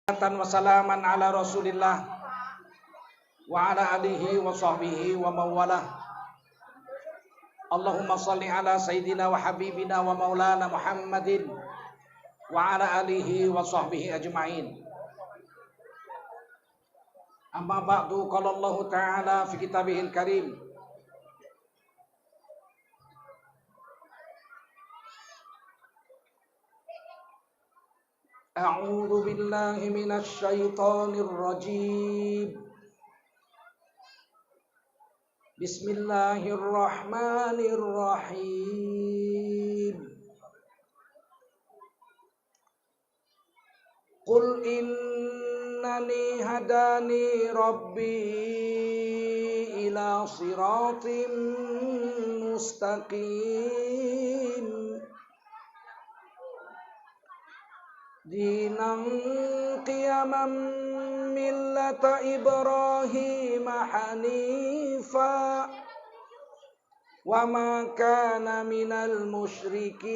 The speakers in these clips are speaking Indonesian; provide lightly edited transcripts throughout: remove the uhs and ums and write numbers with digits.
Wassalaman ala Rasulillah wa ala alihi wa sahbihi wa mawalah. Allahumma salli ala sayyidina wa habibina wa maulana Muhammadin wa ala alihi wa sahbihi ajma'in. Amma ba'du, qala Allah ta'ala fi kitabihil karim, A'udzu billahi minasy syaithanir rajim. Bismillahirrahmanirrahim. Qul innani hadani rabbi ila siratim mustaqim Dinan qiyaman millata Ibrahim hanifa wa ma kana minal musyrikin.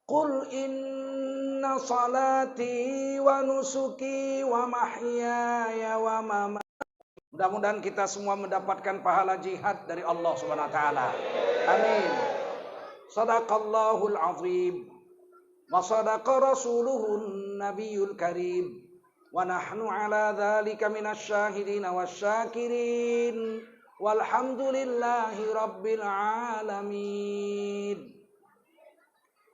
Qul inna salati wa nusuki wa mahyaya wa mamati. Mudah-mudahan kita semua mendapatkan pahala jihad dari Allah Subhanahu wa taala. Amin. Sadaqallahul azim wa sadaqa rasuluhun nabiyul karim wa nahnu ala dzalika minasy syahidin wasyakirin walhamdulillahi rabbil alamin.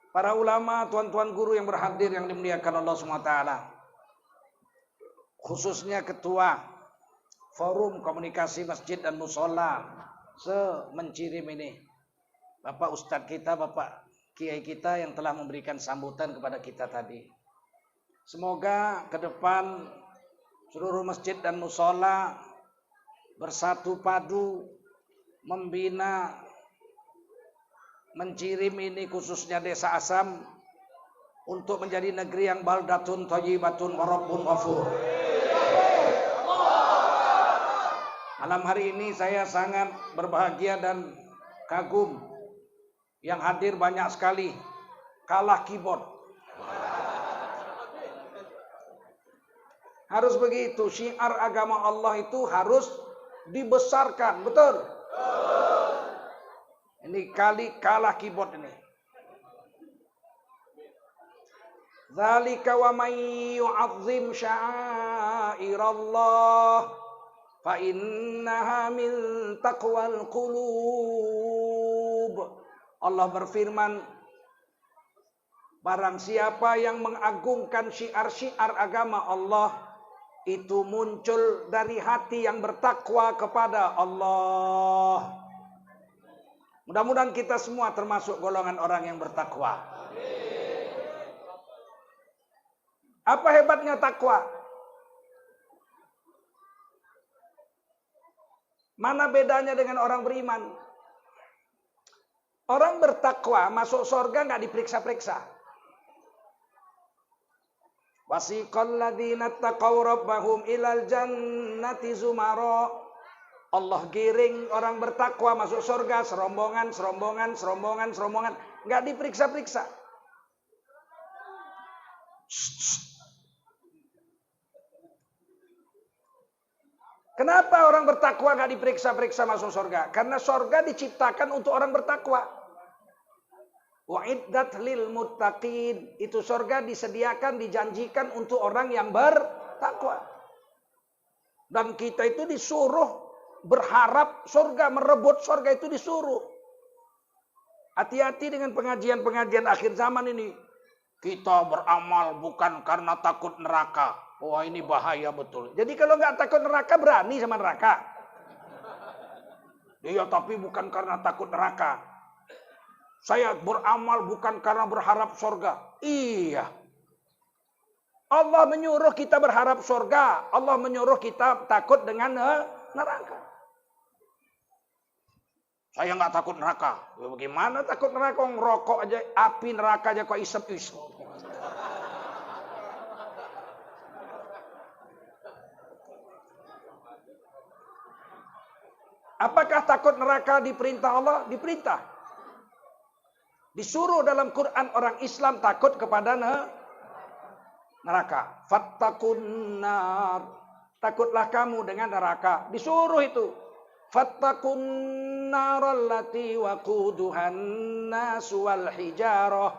Para ulama, tuan-tuan guru yang berhadir yang dimuliakan Allah Subhanahu wa taala, khususnya ketua Forum Komunikasi Masjid dan Mushola se-Mencirim ini, Bapak Ustadz kita, Bapak Kiai kita yang telah memberikan sambutan kepada kita tadi. Semoga ke depan seluruh masjid dan mushola bersatu padu membina Mencirim ini, khususnya Desa Asam, untuk menjadi negeri yang baldatun thayyibatun wa rabbun ghafur. Malam hari ini saya sangat berbahagia dan kagum. Yang hadir banyak sekali, kalah keyboard. Harus begitu, syiar agama Allah itu harus dibesarkan, betul? Ini kali kalah keyboard ini. Dzalika wa may yu'azzim sya'airallah fa innaha min taqwal qulub. Allah berfirman, barang siapa yang mengagungkan syiar-syiar agama Allah, itu muncul dari hati yang bertakwa kepada Allah. Mudah-mudahan kita semua termasuk golongan orang yang bertakwa. Apa hebatnya takwa? Mana bedanya dengan orang beriman? Orang bertakwa masuk surga nggak diperiksa-periksa. Wasiqal ladzina taqaw rabbahum ilal jannati zumara. Allah giring orang bertakwa masuk surga serombongan, nggak diperiksa-periksa. Kenapa orang bertakwa nggak diperiksa-periksa masuk surga? Karena surga diciptakan untuk orang bertakwa. Wa'iddat lil muttaqin, itu surga disediakan, dijanjikan untuk orang yang bertakwa. Dan kita itu disuruh berharap surga, merebut surga itu disuruh. Hati-hati dengan pengajian-pengajian akhir zaman ini. Kita beramal bukan karena takut neraka. Wah, ini bahaya betul. Jadi kalau nggak takut neraka, berani sama neraka. Iya, tapi bukan karena takut neraka. Saya beramal bukan karena berharap surga. Iya. Allah menyuruh kita berharap surga. Allah menyuruh kita takut dengan neraka. Saya nggak takut neraka. Ya, bagaimana takut neraka? Ngerokok aja, api neraka aja kok isep-isep. Apakah takut neraka diperintah Allah? Diperintah. Disuruh dalam Quran orang Islam takut kepada neraka. Fattaqun nar. Takutlah kamu dengan neraka. Disuruh itu. Fattaqun narallati waquduhan nasu wal hijarah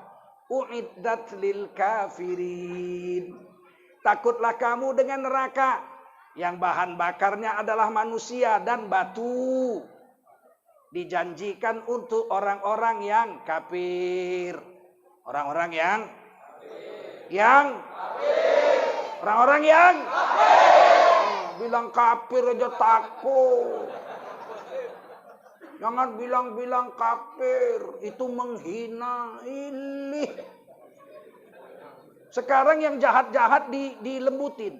uiddat lil kafirin. Takutlah kamu dengan neraka yang bahan bakarnya adalah manusia dan batu. Dijanjikan untuk orang-orang yang kafir. Orang-orang yang orang-orang yang bilang kafir aja takut. Jangan bilang-bilang kafir, itu menghina. Ini. Sekarang yang jahat-jahat dilembutin.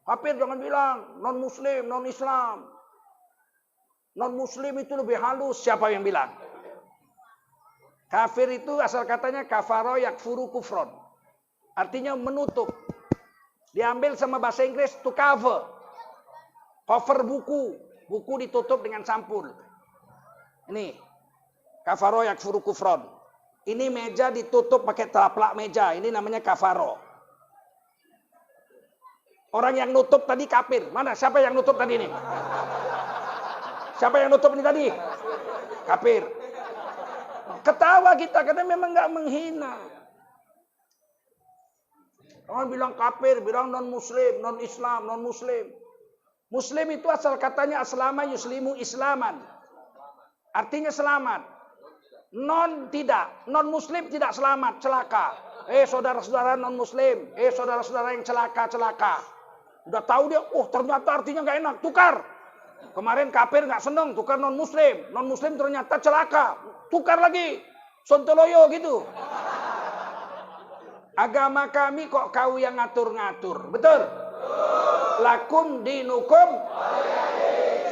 Kafir jangan bilang, non-muslim, non-islam. Non-muslim itu lebih halus. Siapa yang bilang? Kafir itu asal katanya kafaro yakfuru kufron. Artinya menutup. Diambil sama bahasa Inggris to cover. Cover buku. Buku ditutup dengan sampul. Ini. Kafaro yakfuru kufron. Ini meja ditutup pakai taplak meja. Ini namanya kafaro. Orang yang nutup tadi kafir. Mana? Siapa yang nutup tadi ini? Siapa yang nutup ini tadi? Kafir. Ketawa kita karena memang nggak menghina. Orang bilang kafir, bilang non-muslim, non-islam, non-muslim. Muslim itu asal katanya aslama yuslimu islaman. Artinya selamat. Non-muslim tidak selamat, celaka. Saudara-saudara non-muslim, saudara-saudara yang celaka. Udah tahu dia, ternyata artinya nggak enak, tukar. Kemarin kafir nggak seneng, tukar non-muslim. Non-muslim ternyata celaka, tukar lagi. Sontoloyo gitu. Agama kami kok kau yang ngatur-ngatur, betul? Lakum dinukum.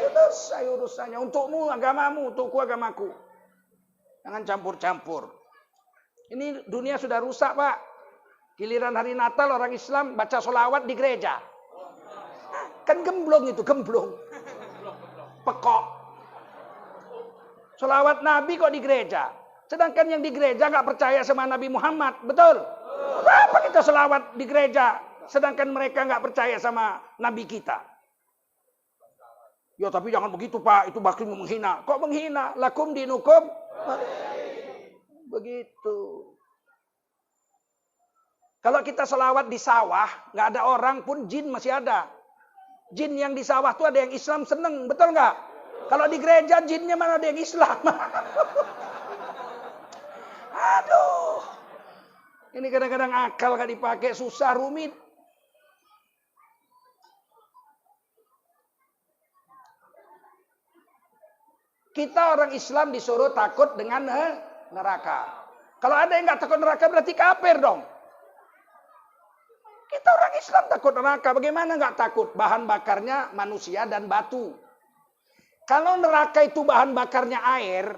Selesai urusannya. Untukmu agamamu, untukku agamaku. Jangan campur-campur. Ini dunia sudah rusak, Pak. Giliran hari Natal orang Islam baca sholawat di gereja. Kan gemblong itu, gemblong. Pekok. Sholawat Nabi kok di gereja. Sedangkan yang di gereja nggak percaya sama Nabi Muhammad. Betul? Kenapa kita sholawat di gereja? Sedangkan mereka nggak percaya sama Nabi kita. Ya tapi jangan begitu Pak, itu bakal menghina. Kok menghina? Lakum dinukum. Begitu. Kalau kita selawat di sawah, nggak ada orang pun jin masih ada. Jin yang di sawah tuh ada yang Islam seneng, betul nggak? Kalau di gereja jinnya mana ada yang Islam? Aduh. Ini kadang-kadang akal nggak dipakai, susah, rumit. Kita orang Islam disuruh takut dengan neraka. Kalau ada yang nggak takut neraka berarti kafir dong. Kita orang Islam takut neraka. Bagaimana nggak takut? Bahan bakarnya manusia dan batu. Kalau neraka itu bahan bakarnya air,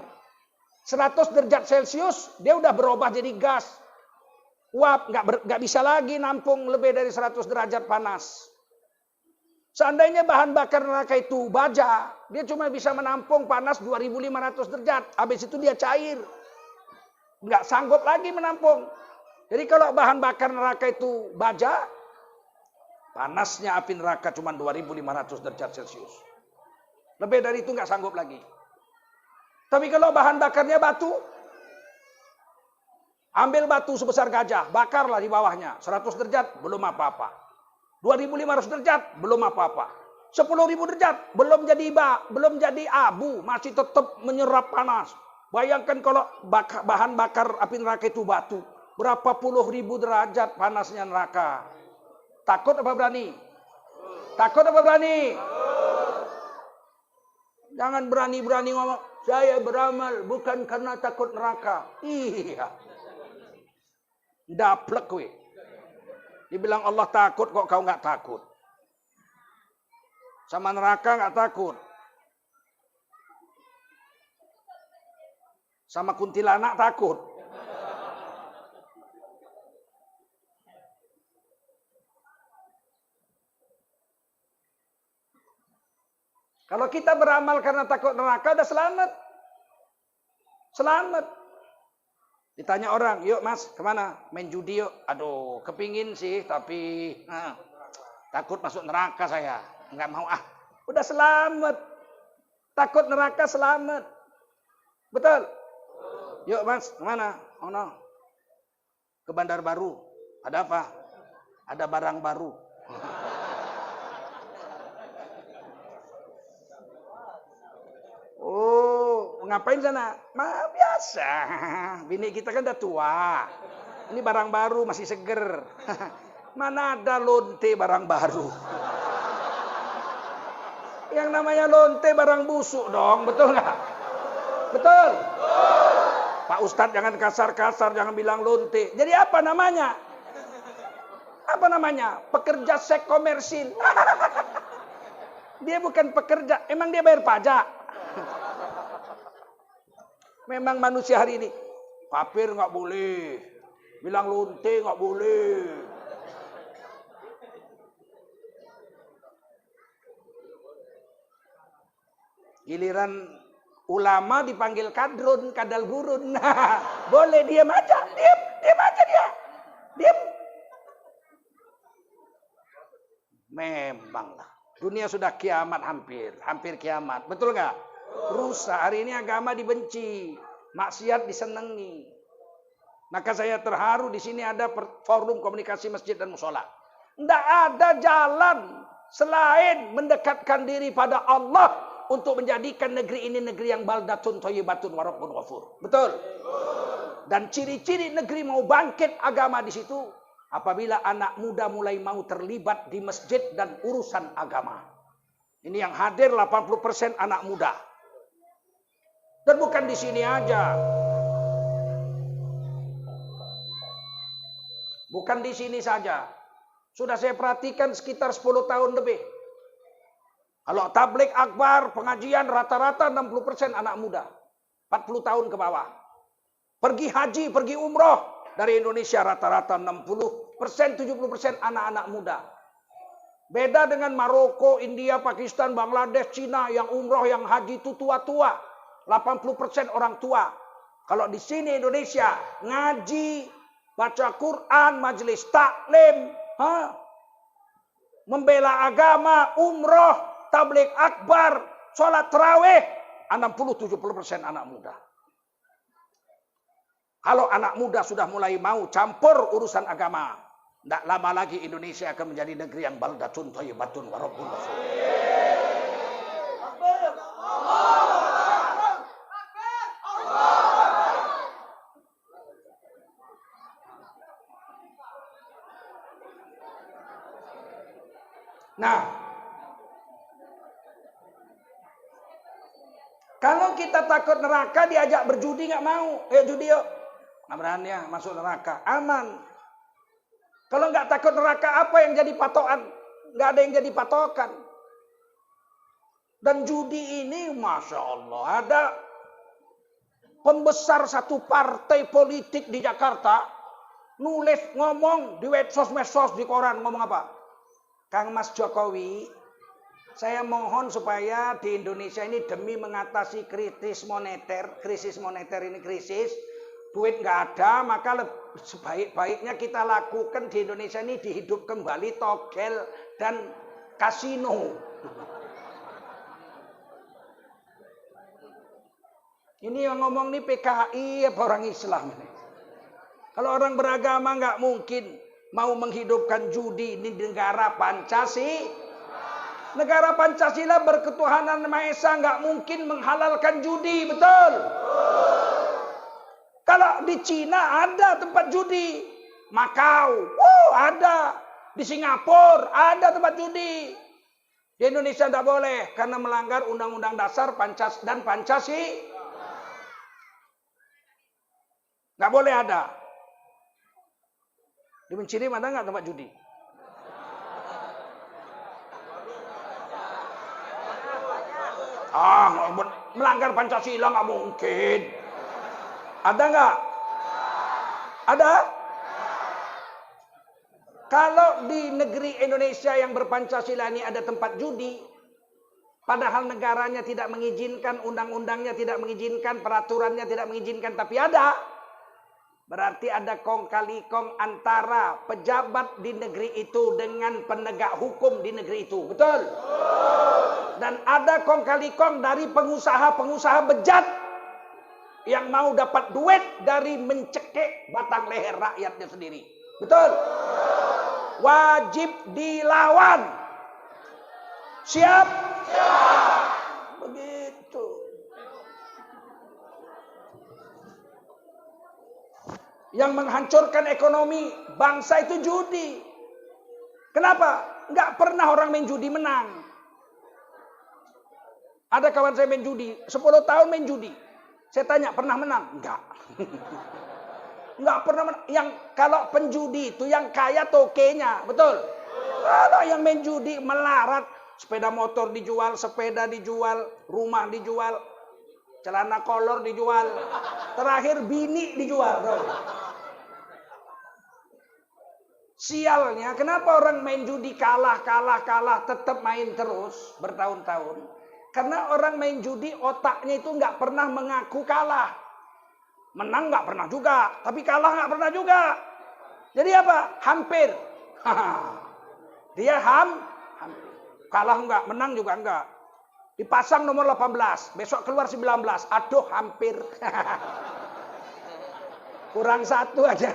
100 derajat Celcius, dia udah berubah jadi gas. Uap, nggak bisa lagi nampung lebih dari 100 derajat panas. Seandainya bahan bakar neraka itu baja, dia cuma bisa menampung panas 2500 derajat. Habis itu dia cair. Nggak sanggup lagi menampung. Jadi kalau bahan bakar neraka itu baja, panasnya api neraka cuma 2500 derajat Celcius. Lebih dari itu nggak sanggup lagi. Tapi kalau bahan bakarnya batu, ambil batu sebesar gajah, bakarlah di bawahnya. 100 derajat, belum apa-apa. 2500 derajat, belum apa-apa. 10.000 derajat, belum jadi abu, masih tetap menyerap panas. Bayangkan kalau bahan bakar api neraka itu batu. Berapa puluh ribu derajat panasnya neraka. Takut apa berani? Takut apa berani? Jangan berani-berani ngomong, saya beramal bukan karena takut neraka. Iya. Daplek we. Dibilang Allah takut kok kau nggak takut. Sama neraka nggak takut. Sama kuntilanak takut. Kalau kita beramal karena takut neraka, udah selamat. Selamat. Ditanya orang, yuk mas, kemana? Main judi yuk. Aduh, kepingin sih, tapi takut masuk neraka saya. Nggak mau ah. Udah selamat. Takut neraka selamat. Betul? Yuk mas, kemana? Oh no. Ke Bandar Baru. Ada apa? Ada barang baru. Oh, ngapain sana? Biasa. Bini kita kan udah tua. Ini barang baru, masih seger. Mana ada lonte barang baru? Yang namanya lonte barang busuk dong, betul nggak? Betul? Pak Ustadz jangan kasar-kasar, jangan bilang lonte. Jadi apa namanya? Apa namanya? Pekerja seks komersil. Dia bukan pekerja, emang dia bayar pajak. Memang manusia hari ini, kafir nggak boleh, bilang lonte nggak boleh. Giliran ulama dipanggil kadrun, kadal gurun. Nah, boleh diam aja, diam aja dia, diam. Memanglah, dunia sudah kiamat hampir kiamat, betul nggak? Rusak, hari ini agama dibenci, maksiat disenangi. Maka saya terharu di sini ada forum komunikasi masjid dan musola. Tidak ada jalan selain mendekatkan diri pada Allah untuk menjadikan negeri ini negeri yang baldatun thayyibatun wa rabbun ghafur. Betul? Dan ciri-ciri negeri mau bangkit agama di situ apabila anak muda mulai mau terlibat di masjid dan urusan agama. Ini yang hadir 80% anak muda. Dan bukan di sini aja. Bukan di sini saja. Sudah saya perhatikan sekitar 10 tahun lebih. Kalau tabligh akbar, pengajian rata-rata 60% anak muda. 40 tahun ke bawah. Pergi haji, pergi umroh. Dari Indonesia rata-rata 60%, 70% anak-anak muda. Beda dengan Maroko, India, Pakistan, Bangladesh, Cina yang umroh, yang haji itu tua-tua. 80% orang tua. Kalau di sini Indonesia ngaji, baca Quran, majelis taklim, membela agama, umroh, tabligh akbar, sholat tarawih, 60-70% anak muda. Kalau anak muda sudah mulai mau campur urusan agama, tidak lama lagi Indonesia akan menjadi negeri yang baldatun thayyibatun wa rabbun ghafur. Nah, kalau kita takut neraka diajak berjudi nggak mau, judi yuk, nggak berani ya masuk neraka, aman. Kalau nggak takut neraka apa yang jadi patokan? Nggak ada yang jadi patokan. Dan judi ini, masya Allah, ada pembesar satu partai politik di Jakarta nulis ngomong di medsos di koran ngomong apa? Kang Mas Jokowi, saya mohon supaya di Indonesia ini demi mengatasi krisis moneter ini krisis, duit nggak ada, maka sebaik-baiknya kita lakukan di Indonesia ini dihidup kembali togel dan kasino. Ini yang ngomong nih PKI apa orang Islam ini? Kalau orang beragama nggak mungkin mau menghidupkan judi di negara Pancasila. Negara Pancasila berketuhanan Maha Esa nggak mungkin menghalalkan judi, betul? Kalau di Cina ada tempat judi, Makau, ada. Di Singapura ada tempat judi. Di Indonesia tidak boleh karena melanggar Undang-Undang Dasar dan Pancasila. Nggak boleh ada. Di Mencirim ada nggak tempat judi? Melanggar Pancasila nggak mungkin. Ada nggak? Ada? Kalau di negeri Indonesia yang berpancasila ini ada tempat judi, padahal negaranya tidak mengizinkan, undang-undangnya tidak mengizinkan, peraturannya tidak mengizinkan, tapi ada. Berarti ada kong kali kong antara pejabat di negeri itu dengan penegak hukum di negeri itu. Betul? Dan ada kong kali kong dari pengusaha-pengusaha bejat yang mau dapat duit dari mencekik batang leher rakyatnya sendiri. Betul? Wajib dilawan. Siap? Siap. Begitu. Yang menghancurkan ekonomi bangsa itu judi. Kenapa? Nggak pernah orang main judi menang. Ada kawan saya main judi, 10 tahun main judi. Saya tanya, pernah menang? Enggak. Enggak pernah menang. Yang kalau penjudi itu yang kaya tokenya, betul? Kalau yang main judi melarat, sepeda motor dijual, sepeda dijual, rumah dijual, celana kolor dijual, terakhir bini dijual. Sialnya, kenapa orang main judi kalah, tetap main terus bertahun-tahun? Karena orang main judi otaknya itu nggak pernah mengaku kalah. Menang nggak pernah juga, tapi kalah nggak pernah juga. Jadi apa? Hampir. Dia hampir. Kalah enggak, menang juga enggak. Dipasang nomor 18, besok keluar 19. Aduh, hampir. Kurang 1 aja.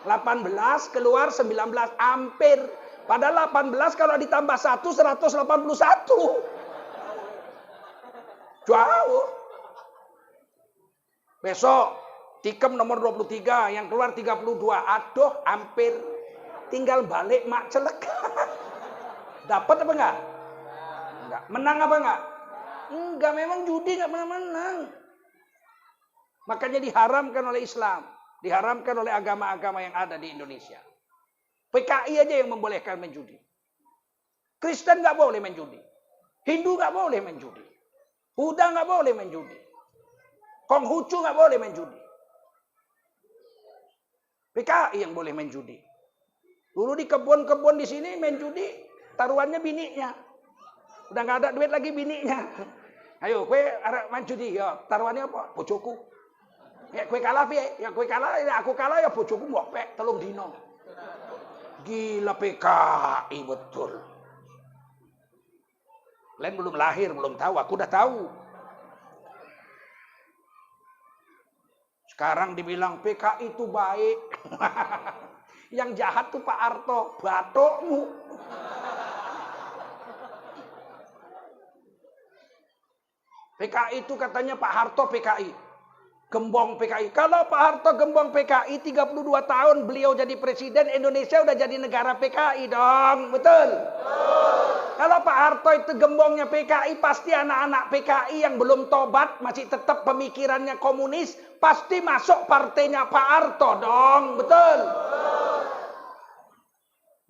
18 keluar 19, hampir. Padahal 18 kalau ditambah 1, 181. Jauh. Besok tikem nomor 23, yang keluar 32. Aduh, hampir. Tinggal balik mak celek. Dapat apa enggak? Enggak. Menang apa enggak? Enggak, memang judi enggak pernah menang. Makanya diharamkan oleh Islam. Diharamkan oleh agama-agama yang ada di Indonesia. PKI aja yang membolehkan main judi. Kristen nggak boleh main judi. Hindu nggak boleh main judi. Buddha nggak boleh main judi. Konghucu nggak boleh main judi. PKI yang boleh main judi. Dulu di kebun-kebun di sini main judi, taruhannya bininya. Udah nggak ada duit lagi bininya. Ayo, kue arek main judi, ya taruhannya apa? Bojoku. Ya kue kalah piye? Ya kue kalah, ya aku kalah ya bojoku mbok pek 3 dino. Gila PKI betul. Kalian belum lahir, belum tahu, aku udah tahu. Sekarang dibilang PKI itu baik. Yang jahat tuh Pak Harto, batukmu. PKI itu katanya Pak Harto PKI. Gembong PKI. Kalau Pak Harto gembong PKI 32 tahun beliau jadi presiden, Indonesia udah jadi negara PKI dong. Betul? Kalau Pak Harto itu gembongnya PKI, pasti anak-anak PKI yang belum tobat, masih tetap pemikirannya komunis, pasti masuk partainya Pak Harto dong. Betul?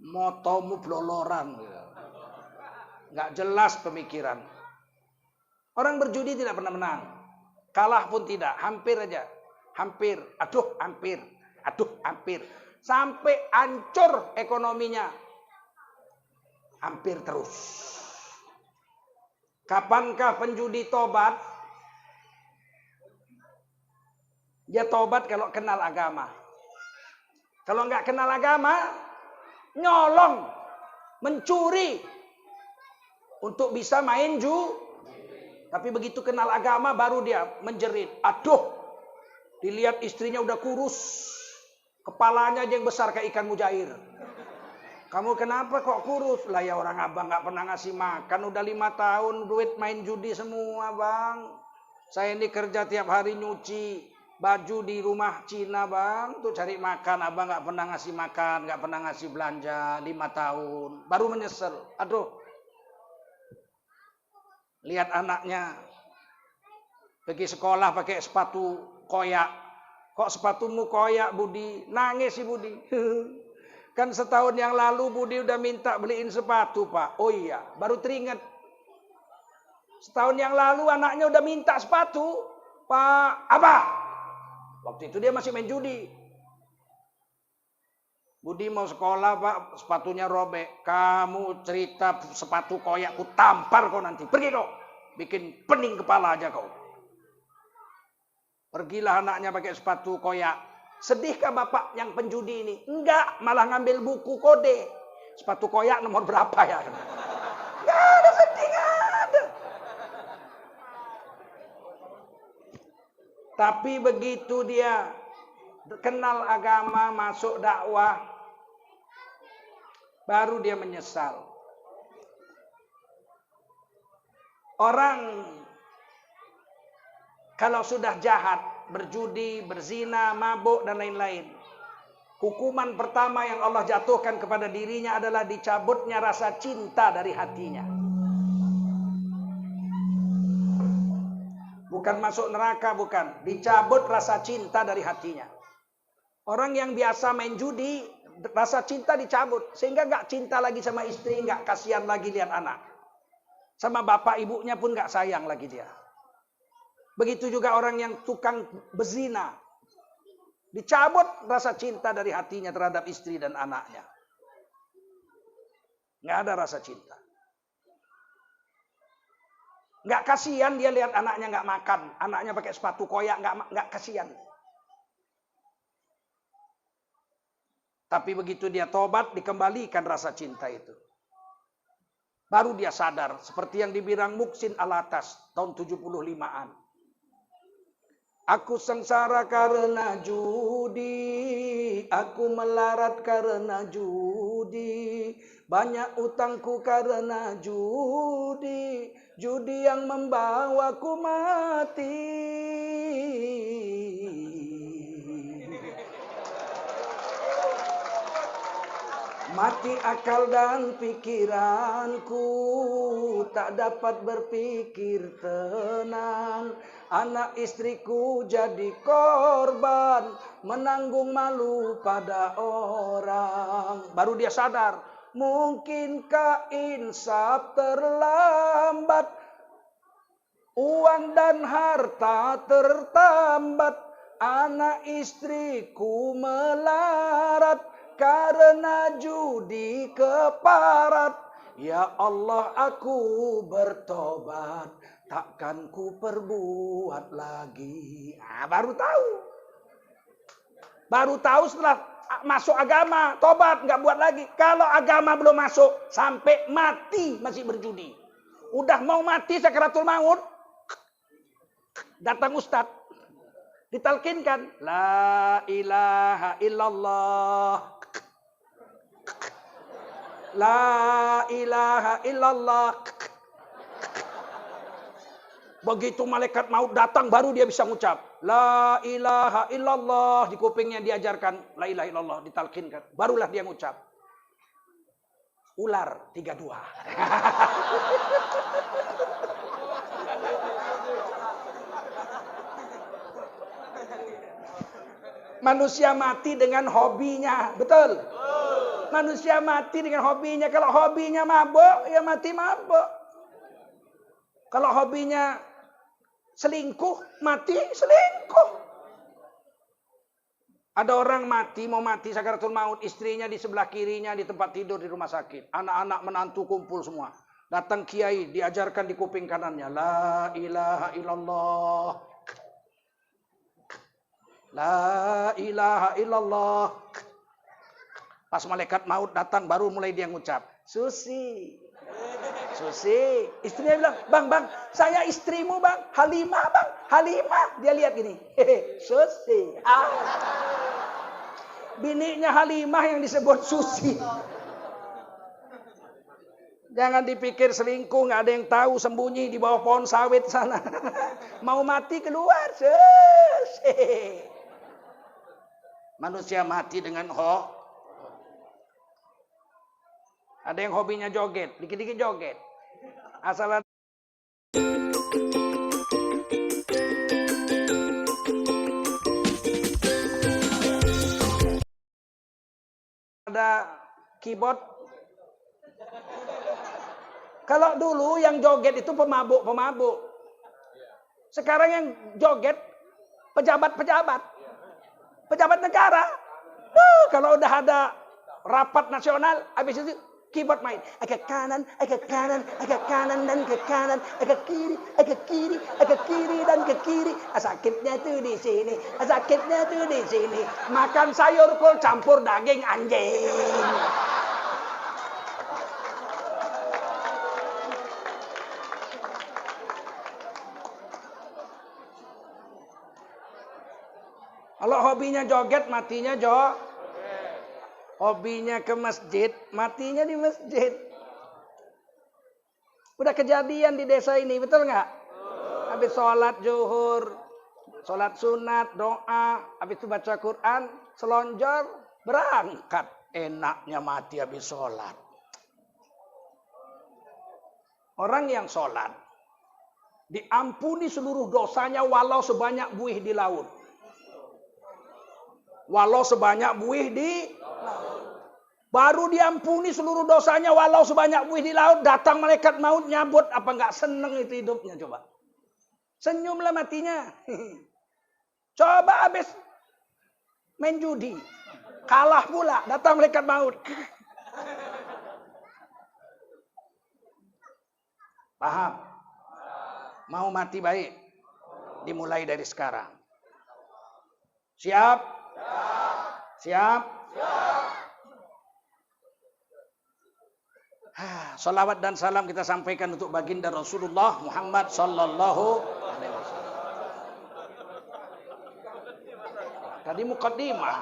Motomu bloloran. Nggak jelas pemikiran. Orang berjudi tidak pernah menang. Kalah pun tidak, hampir aja. Hampir, aduh hampir, aduh hampir. Sampai hancur ekonominya. Hampir terus. Kapankah penjudi tobat? Dia tobat kalau kenal agama. Kalau nggak kenal agama, nyolong, mencuri untuk bisa main judi. Tapi begitu kenal agama baru dia menjerit. Aduh, dilihat istrinya udah kurus. Kepalanya aja yang besar kayak ikan mujair. Kamu kenapa kok kurus? Lah ya orang abang gak pernah ngasih makan. Udah 5 tahun duit main judi semua bang. Saya ini kerja tiap hari nyuci baju di rumah Cina bang. Tuh cari makan. Abang gak pernah ngasih makan. Gak pernah ngasih belanja 5 tahun. Baru menyesal. Aduh. Lihat anaknya pergi sekolah pakai sepatu koyak. Kok sepatumu koyak Budi? Nangis si Budi. Kan setahun yang lalu Budi udah minta beliin sepatu Pak. Oh iya, baru teringat. Setahun yang lalu anaknya udah minta sepatu. Pak, apa? Waktu itu dia masih main judi. Budi mau sekolah Pak, sepatunya robek. Kamu cerita sepatu koyak, ku tampar kau nanti. Pergi kau. Bikin pening kepala aja kau. Pergilah anaknya pakai sepatu koyak. Sedihkah bapak yang penjudi ini? Enggak, malah ngambil buku kode. Sepatu koyak nomor berapa ya? Enggak ada sedih, enggak ada. Tapi begitu dia kenal agama, masuk dakwah, baru dia menyesal. Orang kalau sudah jahat, berjudi, berzina, mabuk, dan lain-lain, hukuman pertama yang Allah jatuhkan kepada dirinya adalah dicabutnya rasa cinta dari hatinya. Bukan masuk neraka, bukan. Dicabut rasa cinta dari hatinya. Orang yang biasa main judi, rasa cinta dicabut. Sehingga gak cinta lagi sama istri, gak kasihan lagi lihat anak. Sama bapak ibunya pun gak sayang lagi dia. Begitu juga orang yang tukang berzina. Dicabut rasa cinta dari hatinya terhadap istri dan anaknya. Gak ada rasa cinta. Gak kasihan dia lihat anaknya gak makan. Anaknya pakai sepatu koyak, gak kasihan. Tapi begitu dia tobat, dikembalikan rasa cinta itu. Baru dia sadar. Seperti yang dibilang Muksin Alatas tahun 75-an. Aku sengsara karena judi, aku melarat karena judi, banyak utangku karena judi, judi yang membawaku mati. Mati akal dan pikiranku, tak dapat berpikir tenang. Anak istriku jadi korban, menanggung malu pada orang. Baru dia sadar, mungkinkah insaf terlambat, uang dan harta tertambat, anak istriku melarat karena judi keparat. Ya Allah, aku bertobat, takkan ku perbuat lagi. Baru tahu. Baru tahu setelah masuk agama, tobat, nggak buat lagi. Kalau agama belum masuk, sampai mati masih berjudi. Udah mau mati sakaratul maut, datang ustaz, ditalkinkan, la ilaha illallah, la ilaha illallah. Begitu malaikat maut datang, baru dia bisa ngucap la ilaha illallah. Di kupingnya diajarkan la ilaha illallah, ditalkinkan, barulah dia ngucap. Ular 32. Manusia mati dengan hobinya, betul? Manusia mati dengan hobinya. Kalau hobinya mabuk, ya mati mabuk. Kalau hobinya selingkuh, mati selingkuh. Ada orang mati, mau mati sakaratul maut, istrinya di sebelah kirinya di tempat tidur di rumah sakit. Anak-anak menantu kumpul semua. Datang kiai, diajarkan di kuping kanannya, la ilaha illallah, la ilaha illallah. Pas malaikat maut datang, baru mulai dia ngucap, Susi, Susi. Istrinya bilang, bang, saya istrimu bang, Halimah bang, Halimah. Dia lihat gini, Susi. Bininya Halimah yang disebut Susi. Jangan dipikir selingkuh, nggak ada yang tahu, sembunyi di bawah pohon sawit sana. Mau mati keluar, Susi. Manusia mati dengan ada yang hobinya joget, dikit-dikit joget. Asal ada keyboard. Kalau dulu yang joget itu pemabuk. Sekarang yang joget pejabat negara. Kalau udah ada rapat nasional, habis itu keyboard main. Agak kanan, agak kanan, agak kanan dan ke kanan, agak kiri, agak kiri, agak kiri dan ke kiri. Sakitnya tuh di sini, sakitnya tuh di sini. Makan sayur kol campur daging anjing. Kalau hobinya joget, matinya hobinya ke masjid, matinya di masjid. Udah kejadian di desa ini, betul nggak? Habis sholat zuhur, sholat sunat, doa, habis itu baca Quran, selonjor, berangkat. Enaknya mati habis sholat. Orang yang sholat, diampuni seluruh dosanya walau sebanyak buih di laut. Walau sebanyak buih di laut. Baru diampuni seluruh dosanya walau sebanyak buih di laut. Datang malaikat maut nyabut. Apa nggak seneng itu hidupnya coba? Senyumlah matinya. Coba habis main judi. Kalah pula. Datang malaikat maut. Paham? Mau mati baik? Dimulai dari sekarang. Siap? Siap? Salawat dan salam kita sampaikan untuk baginda Rasulullah Muhammad sallallahu alaihi wasallam. Tadi mukaddimah.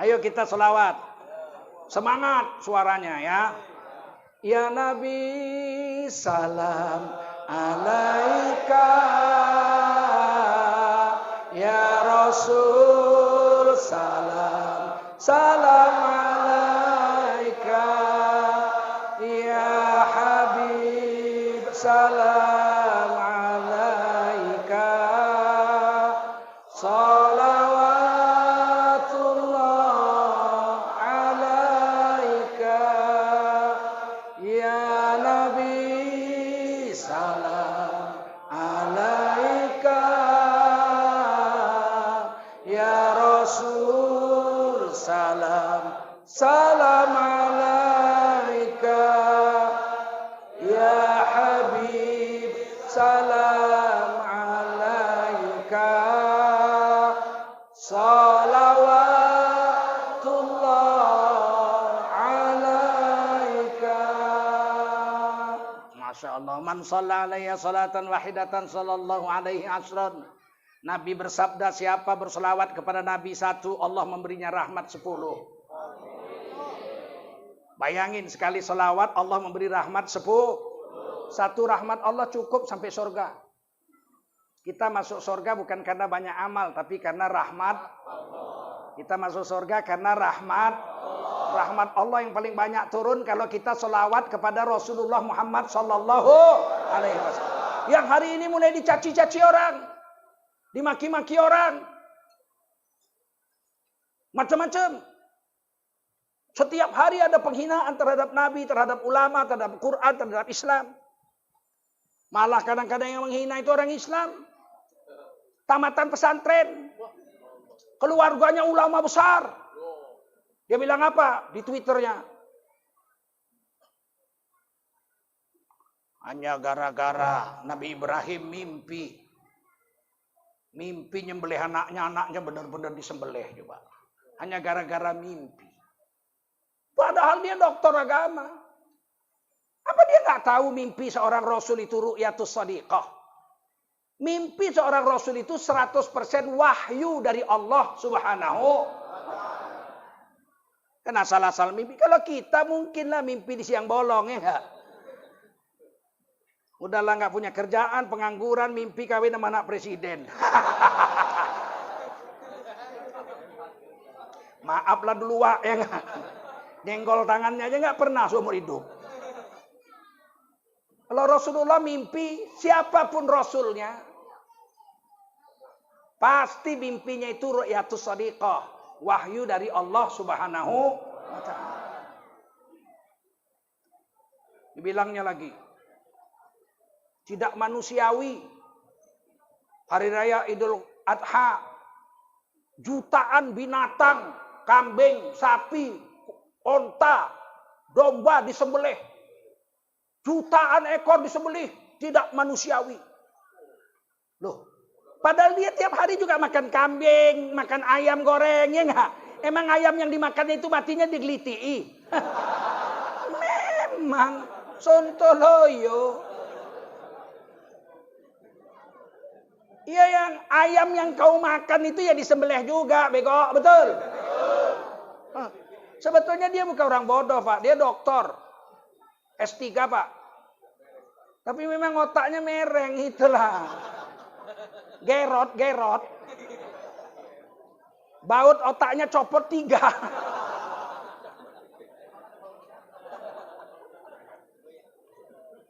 Ayo kita salawat. Semangat suaranya ya. Ya Nabi salam alaika, ya Rasul salam, salam alaika, ya Habib salam alaika, salawatullah alaika, ya Nabi salam alaika, ya Rasul salam, salam alaika, ya Habib salam alaika, salawatullah alaika. Masya Allah. Man shalla alaiya salatan wahidatan sallallahu alaihi asran. Nabi bersabda, siapa berselawat kepada Nabi satu, Allah memberinya rahmat 10. Bayangin sekali selawat, Allah memberi rahmat 10. Satu rahmat Allah cukup sampai surga. Kita masuk surga bukan karena banyak amal, tapi karena rahmat. Kita masuk surga karena rahmat. Rahmat Allah yang paling banyak turun kalau kita selawat kepada Rasulullah Muhammad sallallahu alaihi wasallam. Yang hari ini mulai dicaci-caci orang, dimaki-maki orang, macam-macam. Setiap hari ada penghinaan terhadap Nabi, terhadap ulama, terhadap Quran, terhadap Islam. Malah kadang-kadang yang menghina itu orang Islam. Tamatan pesantren. Keluarganya ulama besar. Dia bilang apa di Twitternya? Hanya gara-gara Nabi Ibrahim mimpi. Mimpi nyembelih anaknya benar-benar disembelih coba. Hanya gara-gara mimpi. Padahal dia doktor agama. Apa dia nggak tahu mimpi seorang Rasul itu ru'yatus shadiqah? Mimpi seorang Rasul itu 100% wahyu dari Allah Subhanahu. Kan asal-asal mimpi. Kalau kita mungkinlah mimpi di siang bolong ya enggak? Udahlah nggak punya kerjaan, pengangguran, mimpi kawin sama anak presiden. Maaflah dulu Wak ya enggak? Nyenggol tangannya aja nggak pernah seumur hidup. Kalau Rasulullah mimpi, siapapun Rasulnya, pasti mimpinya itu ru'yatus shadiqah, wahyu dari Allah Subhanahu wa ta'ala. Dibilangnya lagi, tidak manusiawi hari raya Idul Adha Jutaan binatang, kambing, sapi, onta, domba disembelih. Jutaan ekor disembelih, tidak manusiawi. Loh, padahal dia tiap hari juga makan kambing, makan ayam goreng, ya enggak? Emang ayam yang dimakan itu matinya digelitii. Memang sontoloyo. Iya, yang ayam yang kau makan itu ya disembelih juga, bego, betul? Sebetulnya dia bukan orang bodoh, Pak. Dia doktor. S3, Pak. Tapi memang otaknya mereng, itulah. Gerot. Baut otaknya copot 3.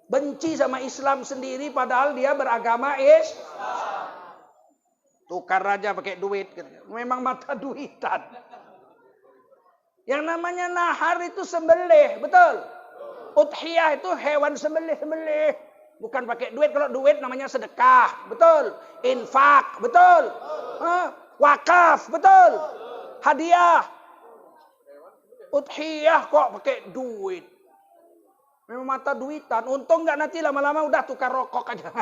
Benci sama Islam sendiri padahal dia beragama Islam. Tukar aja pakai duit. Memang mata duitan. Yang namanya nahar itu sembelih, betul? Udhiyah itu hewan sembelih. Bukan pakai duit. Kalau duit namanya sedekah, betul? Infak, betul? Wakaf, betul? Hadiah. Udhiyah kok pakai duit. Memang mata duitan. Untung nggak nanti lama-lama udah tukar rokok aja.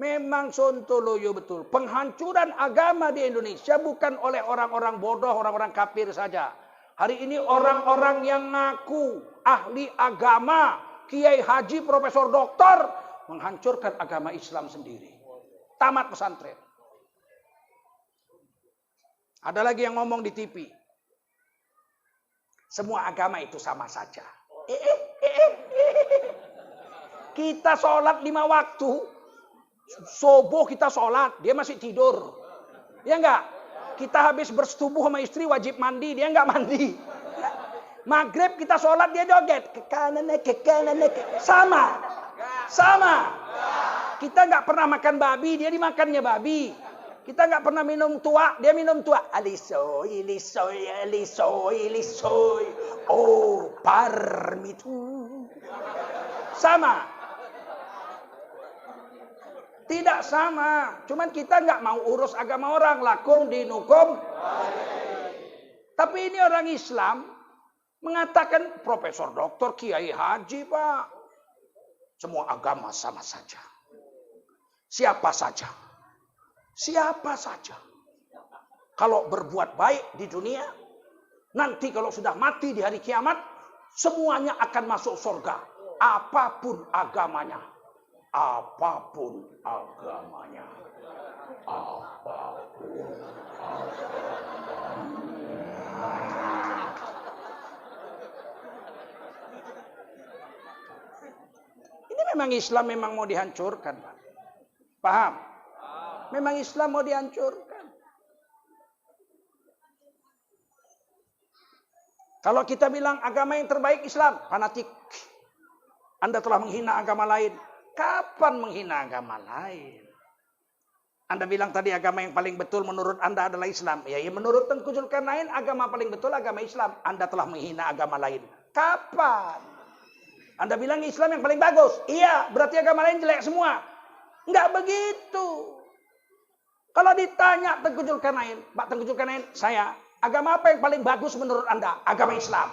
Memang sontoloyo betul. Penghancuran agama di Indonesia bukan oleh orang-orang bodoh, orang-orang kafir saja. Hari ini orang-orang yang ngaku ahli agama, kiai haji, profesor doktor, menghancurkan agama Islam sendiri. Tamat pesantren. Ada lagi yang ngomong di TV. Semua agama itu sama saja. Kita sholat 5 waktu. Subuh kita sholat, dia masih tidur. Ya enggak? Kita habis bersetubuh sama istri wajib mandi, dia enggak mandi. Maghrib kita sholat, dia joget. Ke kanan. Sama. Kita enggak pernah makan babi, dia dimakannya babi. Kita enggak pernah minum tua, dia minum tua. Alisoy. Oh, parmitu. Sama. Tidak sama. Cuman kita nggak mau urus agama orang. Lakum dinukum. Tapi ini orang Islam mengatakan profesor doktor kiai haji, Pak. Semua agama sama saja. Siapa saja. Kalau berbuat baik di dunia, nanti kalau sudah mati di hari kiamat, semuanya akan masuk surga. Apapun agamanya. Ini memang Islam memang mau dihancurkan, Pak. Paham? Memang Islam mau dihancurkan. Kalau kita bilang agama yang terbaik Islam, fanatik. Anda telah menghina agama lain. Kapan menghina agama lain? Anda bilang tadi agama yang paling betul menurut Anda adalah Islam. Ya, menurut Tengku Zulkarnain agama paling betul agama Islam. Anda telah menghina agama lain. Kapan? Anda bilang Islam yang paling bagus. Iya, berarti agama lain jelek semua. Enggak begitu. Kalau ditanya Tengku Zulkarnain, Pak Tengku Zulkarnain, saya, agama apa yang paling bagus menurut Anda? Agama Islam.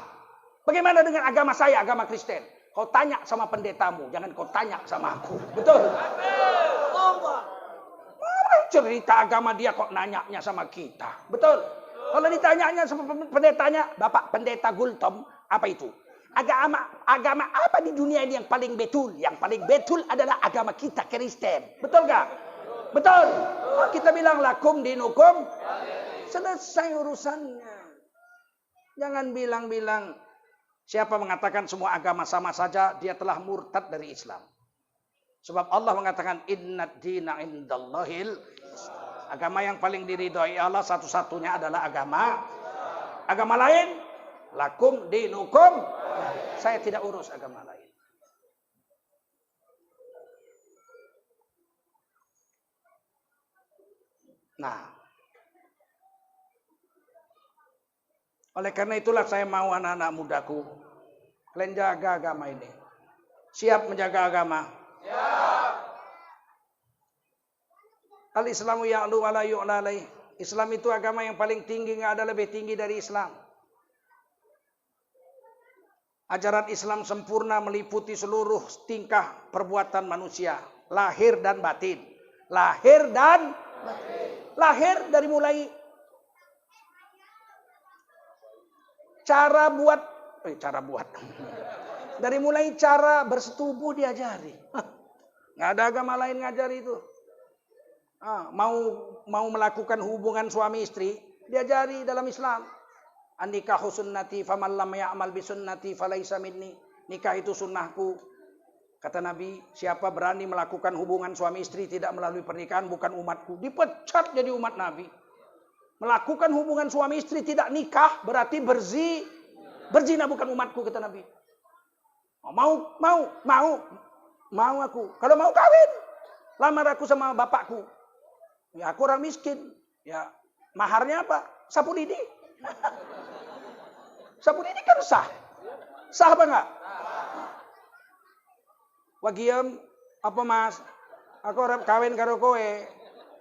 Bagaimana dengan agama saya, agama Kristen? Kau tanya sama pendetamu, jangan kau tanya sama aku. Betul? Cerita agama dia kok nanyanya sama kita. Betul? Kalau ditanyanya sama pendetanya, Bapak Pendeta Gultom, apa itu? Agama apa di dunia ini yang paling betul? Yang paling betul adalah agama kita Kristen. Betul gak? Betul? Kita bilang lakum dinukum. Selesai urusannya. Jangan bilang-bilang. Siapa mengatakan semua agama sama saja, dia telah murtad dari Islam. Sebab Allah mengatakan innad dina indallahil agama yang paling diridhoi Allah satu-satunya adalah agama lain lakum dinukum. Saya tidak urus agama lain. Nah, oleh karena itulah saya mau anak-anak mudaku, kalian jaga agama ini. Siap menjaga agama? Siap. Al-Islamu ya'lu wa la yu'la alaih. Islam itu agama yang paling tinggi, nggak ada lebih tinggi dari Islam. Ajaran Islam sempurna meliputi seluruh tingkah perbuatan manusia, lahir dan batin. Lahir dari mulai cara buat. Dari mulai cara bersetubuh diajari. Nggak ada agama lain ngajari itu. Mau melakukan hubungan suami istri diajari dalam Islam. An-nikahu sunnati faman lam ya'mal bi sunnati falaisa minni. Nikah itu sunnahku. Kata Nabi, siapa berani melakukan hubungan suami istri tidak melalui pernikahan bukan umatku. Dipecat jadi umat Nabi. Melakukan hubungan suami istri tidak nikah berarti berzina bukan umatku, kata Nabi. Mau aku. Kalau mau kawin, lamar aku sama bapakku. Ya aku orang miskin. Ya maharnya apa? Sapu lidi. Sapu lidi kan sah. Sah apa enggak? Wagiem apa mas? Aku orang kawin karo kowe.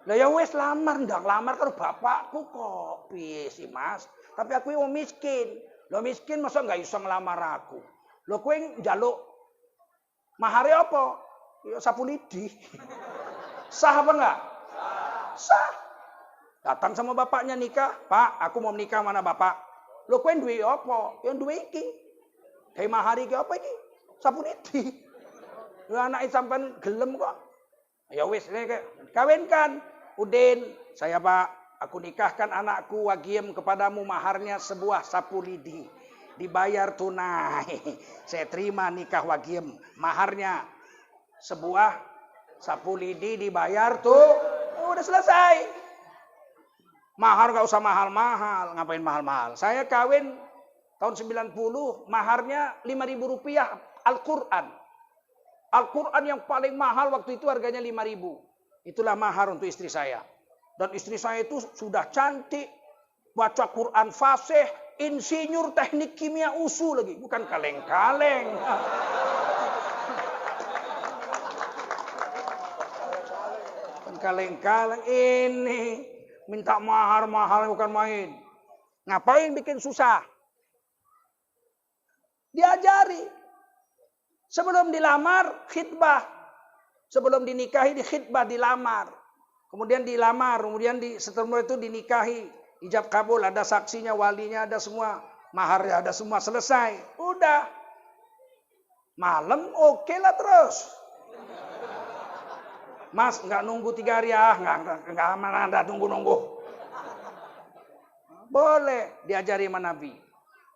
Lah ya wes lamar karo bapakku kok. Piye sih mas? Tapi aku wong miskin. Lo miskin masa enggak iso ngelamar aku. Lo kowe njaluk mahare apa? Ya sapu lidi. Sah apa enggak? Sah. Datang sama bapaknya nikah, Pak, aku mau menikah mana bapak? Lo kowe duwe apa? Yang duwe iki. Kayak mahar iki apa iki? Sapu lidi. Lo anak sampean gelem kok. Ya wis, kawinkan. Udin, saya Pak, aku nikahkan anakku Wagiem kepadamu, maharnya sebuah sapu lidi. Dibayar tunai. Saya terima nikah Wagiem. Maharnya sebuah sapu lidi dibayar tuh. Udah selesai. Mahar gak usah mahal-mahal. Ngapain mahal-mahal? Saya kawin tahun 90, maharnya Rp5.000 Al-Quran. Al-Quran yang paling mahal waktu itu harganya 5.000. Itulah mahar untuk istri saya. Dan istri saya itu sudah cantik. Baca Quran fasih. Insinyur teknik kimia USU lagi. Bukan kaleng-kaleng. Bukan kaleng-kaleng. Ini. Minta mahar-mahar bukan main. Ngapain bikin susah? Diajari. Sebelum dilamar, khitbah. Sebelum dinikahi, di khitbah, dilamar. Kemudian dilamar, kemudian setelah itu dinikahi. Ijab kabul, ada saksinya, walinya, ada semua. Maharnya ada semua, selesai. Udah. Malam, oke lah terus. Mas, nggak nunggu 3 hari ya, nggak mana ada nunggu. Boleh diajari sama Nabi.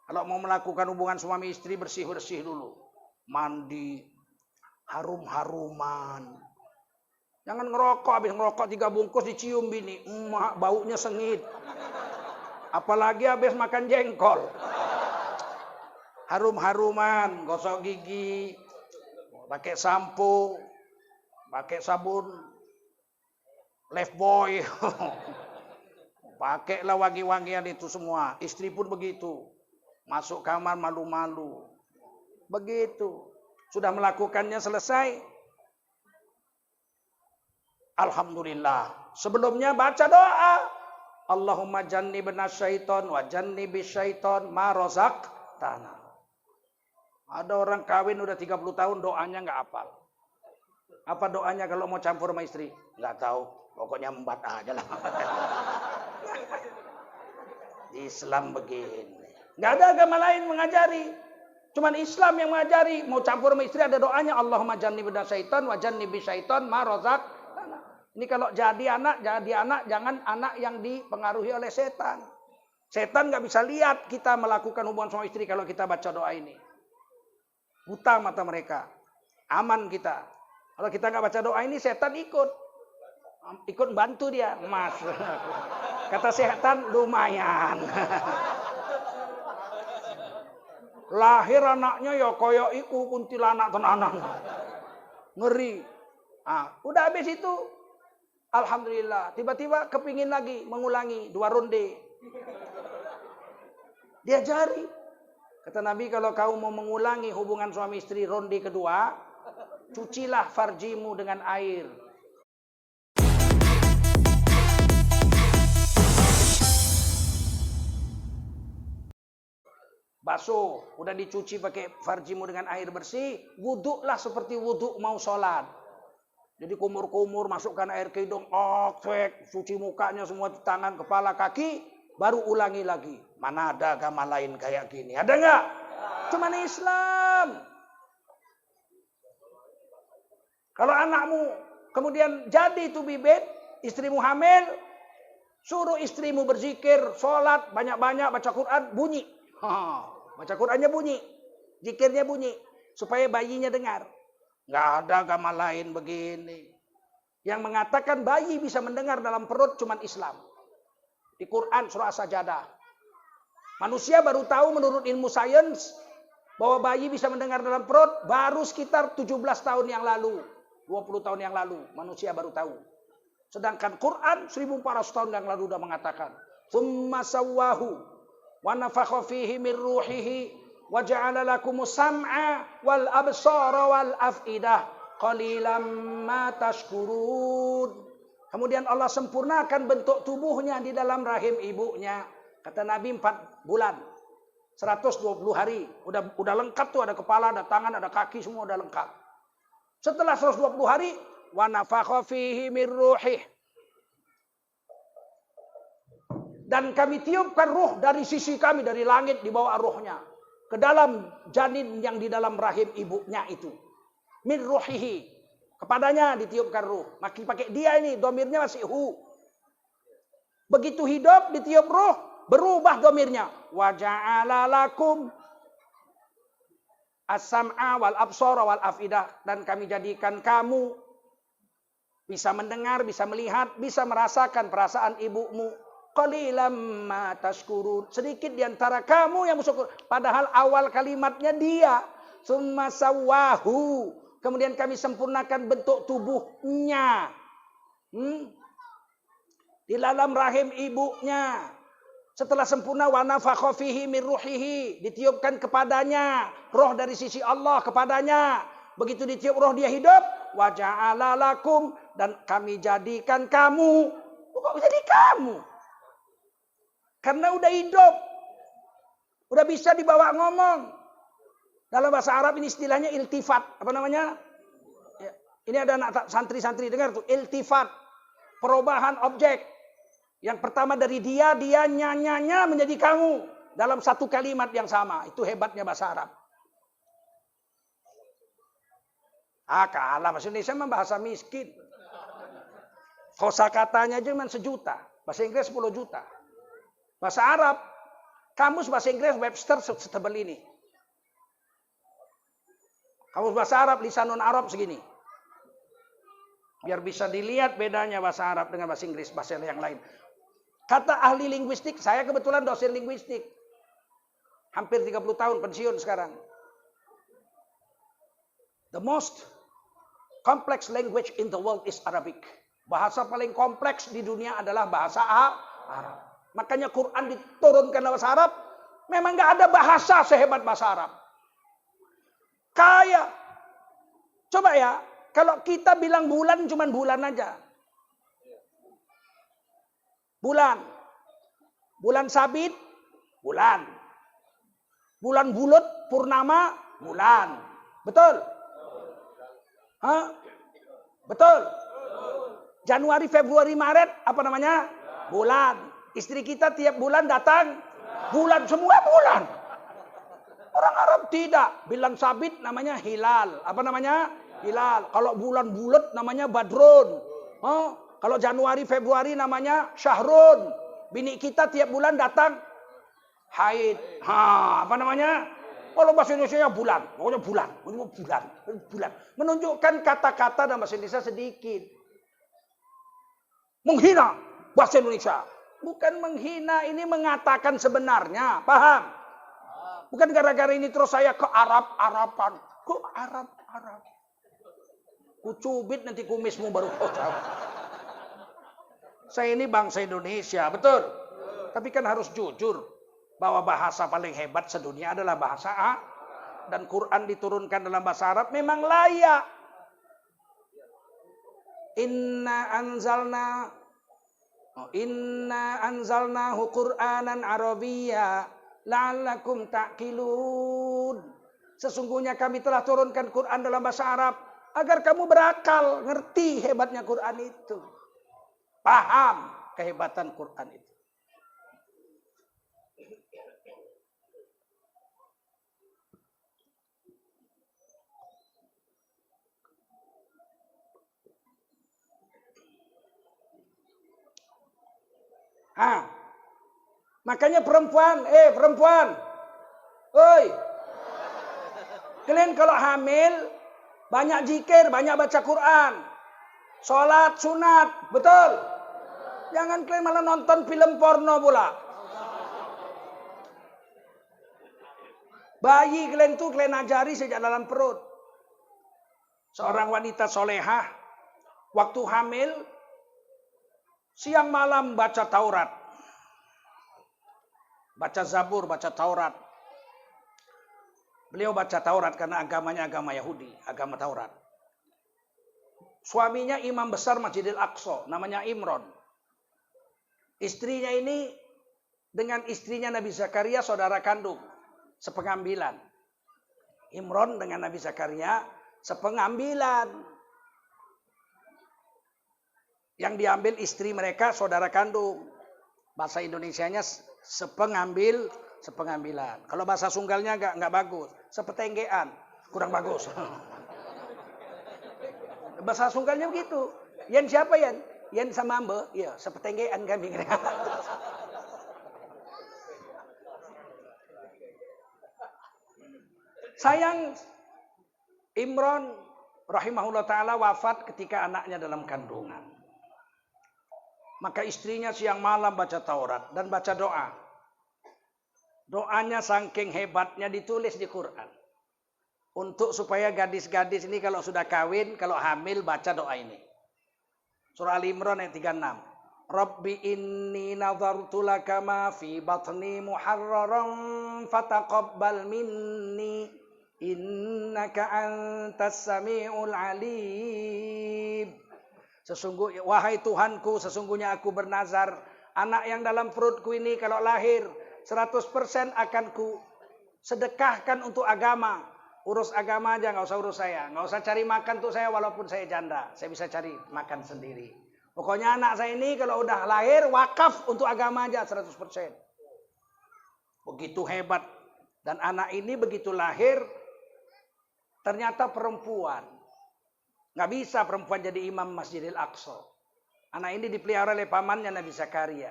Kalau mau melakukan hubungan suami istri bersih-bersih dulu, mandi, harum-haruman. Jangan ngerokok, habis ngerokok 3 bungkus dicium bini, baunya sengit. Apalagi habis makan jengkol. Harum-haruman, gosok gigi, pakai sampo. Pakai sabun Lifebuoy. Pakailah wangi-wangian itu semua. Istri pun begitu. Masuk kamar malu-malu. Begitu. Sudah melakukannya selesai. Alhamdulillah. Sebelumnya baca doa. Allahumma jannibna syaiton wa jannibis syaiton ma razaqtana. Ada orang kawin udah 30 tahun doanya nggak hafal. Apa doanya kalau mau campur sama istri? Nggak tahu. Pokoknya embat aja lah. Islam begini. Nggak ada agama lain mengajari. Cuman Islam yang mengajari. Mau campur sama istri ada doanya. Allahumma jannibna syaiton wa jannibis syaiton ma razaqtana. Ini kalau jadi anak jangan anak yang dipengaruhi oleh setan. Setan nggak bisa lihat kita melakukan hubungan sama istri kalau kita baca doa ini. Buta mata mereka. Aman kita. Kalau kita nggak baca doa ini, setan ikut bantu dia, mas. Kata setan lumayan. Lahir anaknya ya koyo iku kuntilanak tenanan. Ngeri. Udah habis itu, alhamdulillah. Tiba-tiba kepingin lagi mengulangi 2 ronde. Diajari. Kata Nabi kalau kau mau mengulangi hubungan suami istri ronde kedua, cucilah farjimu dengan air. basuh, udah dicuci pakai farjimu dengan air bersih, wuduklah seperti wuduk mau sholat. Jadi kumur-kumur, masukkan air ke hidung, cuci mukanya semua, tangan, kepala, kaki, baru ulangi lagi. Mana ada agama lain kayak gini? Ada nggak? Cuman Islam. Kalau anakmu kemudian jadi itu bibit, istrimu hamil, suruh istrimu berzikir, sholat, banyak-banyak, baca Quran, bunyi. Baca Qurannya bunyi, zikirnya bunyi, supaya bayinya dengar. Nggak ada agama lain begini. Yang mengatakan bayi bisa mendengar dalam perut cuman Islam. Di Quran surah As-Sajadah. Manusia baru tahu menurut ilmu sains bahwa bayi bisa mendengar dalam perut baru sekitar 17 tahun yang lalu. 20 tahun yang lalu manusia baru tahu. Sedangkan Quran 1400 tahun yang lalu sudah mengatakan, "Tsumma sawwahu wa nafakha fihi min ruhihi wa ja'ala lakumus sam'a wal absara wal afidah qalilan ma tashkurun." Kemudian Allah sempurnakan bentuk tubuhnya di dalam rahim ibunya. Kata Nabi 4 bulan. 120 hari. Udah lengkap tuh, ada kepala, ada tangan, ada kaki, semua udah lengkap. Setelah 120 hari, wa nafakha fihi min ruhih. Dan kami tiupkan ruh dari sisi kami, dari langit, dibawa ruhnya ke dalam janin yang di dalam rahim ibunya itu. Min ruhihi. Kepadanya ditiupkan ruh. Makin pakai dia ini, domirnya masih hu. Begitu hidup, ditiup ruh, berubah domirnya. Wa ja'ala lakum as-sam'a wal absara wal afidah. Dan kami jadikan kamu bisa mendengar, bisa melihat, bisa merasakan perasaan ibumu. Qalilan ma tashkurun. Sedikit diantara kamu yang bersyukur. Padahal awal kalimatnya dia. Summa sawwahu. Kemudian kami sempurnakan bentuk tubuhnya. Di dalam rahim ibunya. Setelah sempurna, wa nafakha fihi min ruhihi. Ditiupkan kepadanya. Roh dari sisi Allah kepadanya. Begitu ditiup roh dia hidup. Wa ja'ala lakum. Dan kami jadikan kamu. Kok jadi kamu? Karena udah hidup. Udah bisa dibawa ngomong. Dalam bahasa Arab ini istilahnya iltifat. Apa namanya? Ya, ini ada anak santri-santri dengar tuh. Iltifat. Perubahan objek. Yang pertama dari dia, nyanya menjadi kamu. Dalam satu kalimat yang sama. Itu hebatnya bahasa Arab. Kalah bahasa Indonesia mah bahasa miskin. Kosakatanya aja cuma 1 juta. Bahasa Inggris 10 juta. Bahasa Arab. Kamus bahasa Inggris Webster setebal ini. Kamus bahasa Arab, lisanun Arab segini. Biar bisa dilihat bedanya bahasa Arab dengan bahasa Inggris, bahasa yang lain. Kata ahli linguistik, saya kebetulan dosen linguistik. Hampir 30 tahun pensiun sekarang. The most complex language in the world is Arabic. Bahasa paling kompleks di dunia adalah bahasa Arab. Makanya Quran diturunkan dalam bahasa Arab. Memang gak ada bahasa sehebat bahasa Arab. Kayak, coba ya, kalau kita bilang bulan cuman bulan aja. Bulan sabit, bulan. Bulan bulut, purnama, bulan. Betul? Hah? Betul? Januari, Februari, Maret, apa namanya? Bulan. Istri kita tiap bulan datang, bulan, semua bulan. Orang Arab tidak. Bilang sabit namanya hilal. Apa namanya? Hilal. Kalau bulan bulat namanya badrun. Kalau Januari, Februari namanya syahrun. Bini kita tiap bulan datang haid. Apa namanya? Kalau bahasa Indonesia bulan. Pokoknya bulan. Menunjukkan kata-kata dalam bahasa Indonesia sedikit. Menghina bahasa Indonesia. Bukan menghina, ini mengatakan sebenarnya. Paham? Bukan gara-gara ini terus saya ke Arab-Araban. Ke Arab-Arab. Kucubit nanti kumismu baru kau tahu. Saya ini bangsa Indonesia, betul. Tapi kan harus jujur. Bahwa bahasa paling hebat sedunia adalah bahasa Arab. Dan Quran diturunkan dalam bahasa Arab memang layak. Inna anzalnahu Qur'anan Arabiyya. la'allakum ta'qilun. Sesungguhnya kami telah turunkan Quran dalam bahasa Arab agar kamu berakal, ngerti hebatnya Quran itu. Paham kehebatan Quran itu. Makanya perempuan, oi, kalian kalau hamil banyak zikir, banyak baca Quran, sholat sunat, betul? Jangan kalian malah nonton film porno pula. Bayi kalian tuh kalian ajari sejak dalam perut. Seorang wanita solehah waktu hamil siang malam baca Taurat. Baca Zabur, baca Taurat. Beliau baca Taurat karena agamanya agama Yahudi, agama Taurat. Suaminya imam besar Masjidil Aqsa, namanya Imron. Istrinya ini dengan istrinya Nabi Zakaria saudara kandung, sepengambilan. Imron dengan Nabi Zakaria sepengambilan. Yang diambil istri mereka saudara kandung. Bahasa Indonesianya sepengambilan. Kalau bahasa Sunggalnya nggak bagus, sepetenggean, kurang bagus. Bahasa Sunggalnya begitu. Yen siapa Yen? Yen sama Ambe, iya, sepetenggean kami. Sayang Imron rahimahullah ta'ala wafat ketika anaknya dalam kandungan. Maka istrinya siang malam baca Taurat dan baca doa. Doanya saking hebatnya ditulis di Quran. Untuk supaya gadis-gadis ini kalau sudah kawin, kalau hamil baca doa ini. Surah Al-Imran ayat 36. Rabbi inni nadhartu laka ma fi batni muharraran fataqabbal minni innaka antas samiul alim. Wahai Tuhanku, sesungguhnya aku bernazar anak yang dalam perutku ini kalau lahir 100% akan ku sedekahkan untuk agama. Urus agama aja, nggak usah urus saya. Nggak usah cari makan untuk saya walaupun saya janda. Saya bisa cari makan sendiri. Pokoknya anak saya ini kalau udah lahir wakaf untuk agama aja 100%. Begitu hebat. Dan anak ini begitu lahir ternyata perempuan. Nggak bisa perempuan jadi imam Masjidil Aqsa. Anak ini dipelihara oleh pamannya Nabi Zakaria.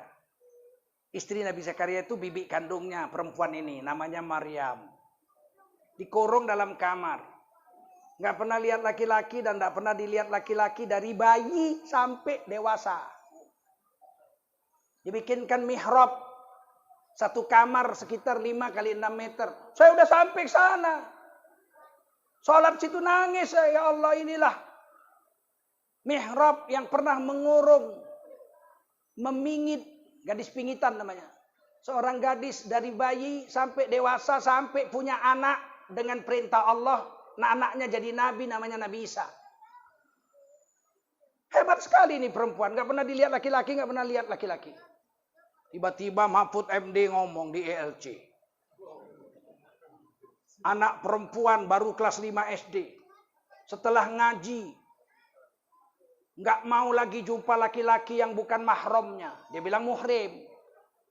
Istri Nabi Zakaria itu bibi kandungnya perempuan ini. Namanya Maryam. Dikurung dalam kamar. Nggak pernah lihat laki-laki dan nggak pernah dilihat laki-laki dari bayi sampai dewasa. Dibikinkan mihrab. Satu kamar sekitar 5 kali 6 meter. Saya udah sampai ke sana. Sholat situ nangis saya. Ya Allah, inilah mihrab yang pernah mengurung, memingit, gadis pingitan namanya. Seorang gadis dari bayi sampai dewasa, sampai punya anak dengan perintah Allah. Nah, anaknya jadi nabi, namanya Nabi Isa. Hebat sekali ini perempuan. Gak pernah dilihat laki-laki, gak pernah lihat laki-laki. Tiba-tiba Mahfud MD ngomong di ELC. Anak perempuan baru kelas 5 SD. Setelah ngaji. Nggak mau lagi jumpa laki-laki yang bukan mahramnya. Dia bilang muhrim.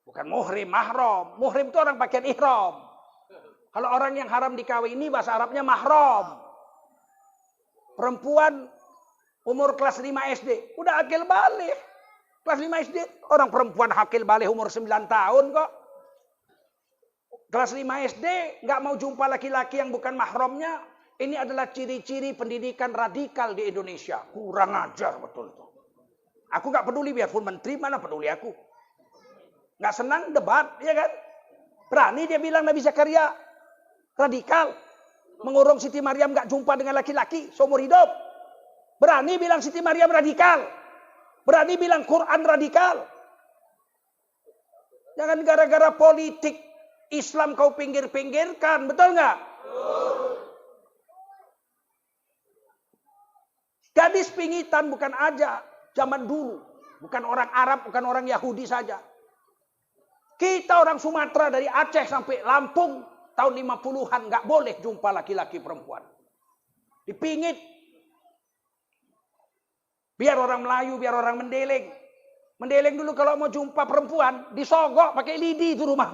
Bukan muhrim, mahram. Muhrim itu orang pakaian ihram. Kalau orang yang haram dikawini bahasa Arabnya mahram. Perempuan umur kelas 5 SD. Udah akil balik. Kelas 5 SD. Orang perempuan akil balik umur 9 tahun kok. Kelas 5 SD nggak mau jumpa laki-laki yang bukan mahramnya. Ini adalah ciri-ciri pendidikan radikal di Indonesia. Kurang ajar betul tuh. Aku nggak peduli biarpun menteri, mana peduli aku. Nggak senang debat, ya kan? Berani dia bilang Nabi Zakaria radikal. Mengurung Siti Maryam nggak jumpa dengan laki-laki seumur hidup. Berani bilang Siti Maryam radikal. Berani bilang Quran radikal. Jangan gara-gara politik Islam kau pinggir-pinggirkan, betul nggak? Gadis pingitan bukan aja zaman dulu. Bukan orang Arab, bukan orang Yahudi saja. Kita orang Sumatera dari Aceh sampai Lampung tahun 50-an nggak boleh jumpa laki-laki perempuan. Dipingit. Biar orang Melayu, biar orang Mendeleng. Mendeleng dulu kalau mau jumpa perempuan, disogok pakai lidi itu rumah.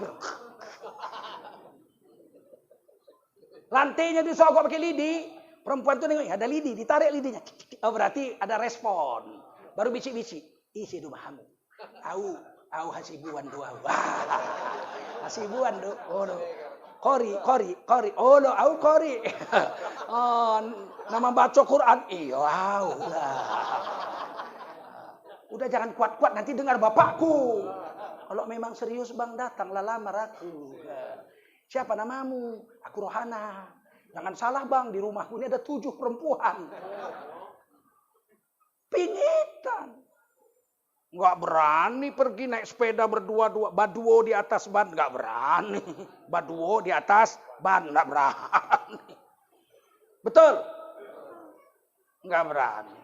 Lantainya disogok pakai lidi. Perempuan tuh nengok, ada lidi, ditarik lidinya. Oh berarti ada respon. Baru bisik-bisik. Isi rumahmu. Au hasibuan doa. Wah. Hasibuan do. Oh do. Kori. Oh do, au kori. Oh, nama baca Quran. Iya, au. Udah jangan kuat-kuat nanti dengar bapakku. Kalau memang serius bang datanglah lamar aku. Siapa namamu? Aku Rohana. Jangan salah bang, di rumahku ini ada 7 perempuan. Pingitan. Nggak berani pergi naik sepeda berdua-dua. Baduo di atas ban. Nggak berani. Baduo di atas ban. Nggak berani. Betul? Nggak berani.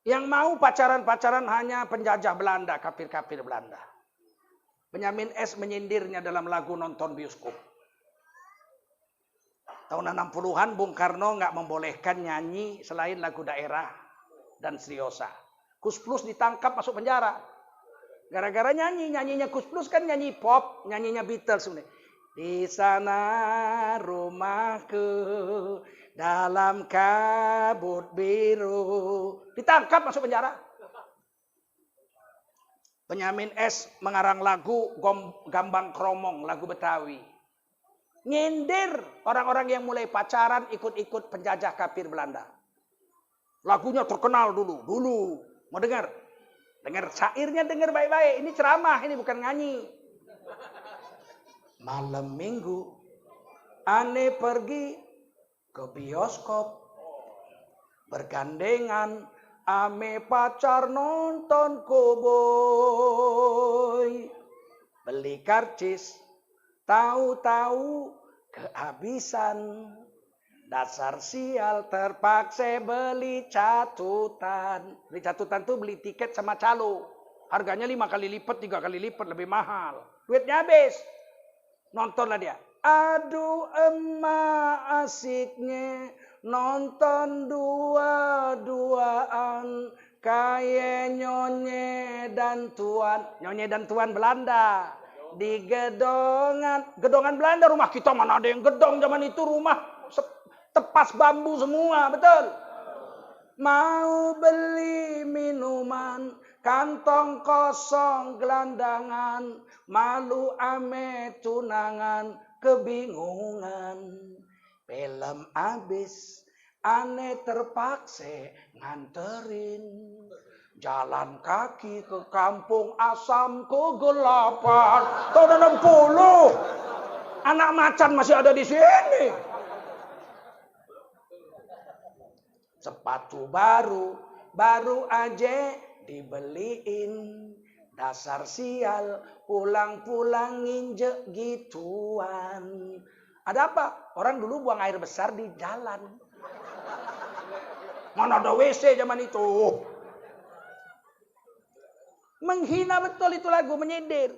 Yang mau pacaran-pacaran hanya penjajah Belanda. Kafir-kafir Belanda. Benyamin S. menyindirnya dalam lagu Nonton Bioskop. Tahun 60-an Bung Karno nggak membolehkan nyanyi selain lagu daerah dan seriosa. Kus Plus ditangkap masuk penjara. Gara-gara nyanyinya Kus Plus kan nyanyi pop, nyanyinya Beatles. Di sana rumahku dalam kabut biru. Ditangkap masuk penjara. Benyamin S. mengarang lagu Gambang Kromong, lagu Betawi. Nyindir orang-orang yang mulai pacaran ikut-ikut penjajah kafir Belanda. Lagunya terkenal dulu. Mau dengar? Dengar syairnya, dengar baik-baik. Ini ceramah, ini bukan nyanyi. Malam minggu, ane pergi ke bioskop. Bergandengan, ame pacar nonton koboi. Beli karcis, tahu-tahu kehabisan. Dasar sial terpaksa beli catutan. Beli catutan tuh beli tiket sama calo. Harganya 5 kali lipat, 3 kali lipat lebih mahal. Duitnya habis. Nontonlah dia. Aduh emak asiknya nonton dua-duaan kayak Nyonye dan Tuan. Nyonye dan Tuan Belanda. Di gedongan Belanda, rumah kita mana ada yang gedong zaman itu, rumah tepas bambu semua, betul? Mau beli minuman, kantong kosong gelandangan, malu ame tunangan, kebingungan. Film abis, ane terpaksa nganterin. Jalan kaki ke kampung asam kegelapan. Tahun 60. Anak macan masih ada di sini. Sepatu baru aja dibeliin. Dasar sial, pulang-pulang nginjek gituan. Ada apa? Orang dulu buang air besar di jalan. Mana ada WC zaman itu? Menghina betul itu lagu, menyindir.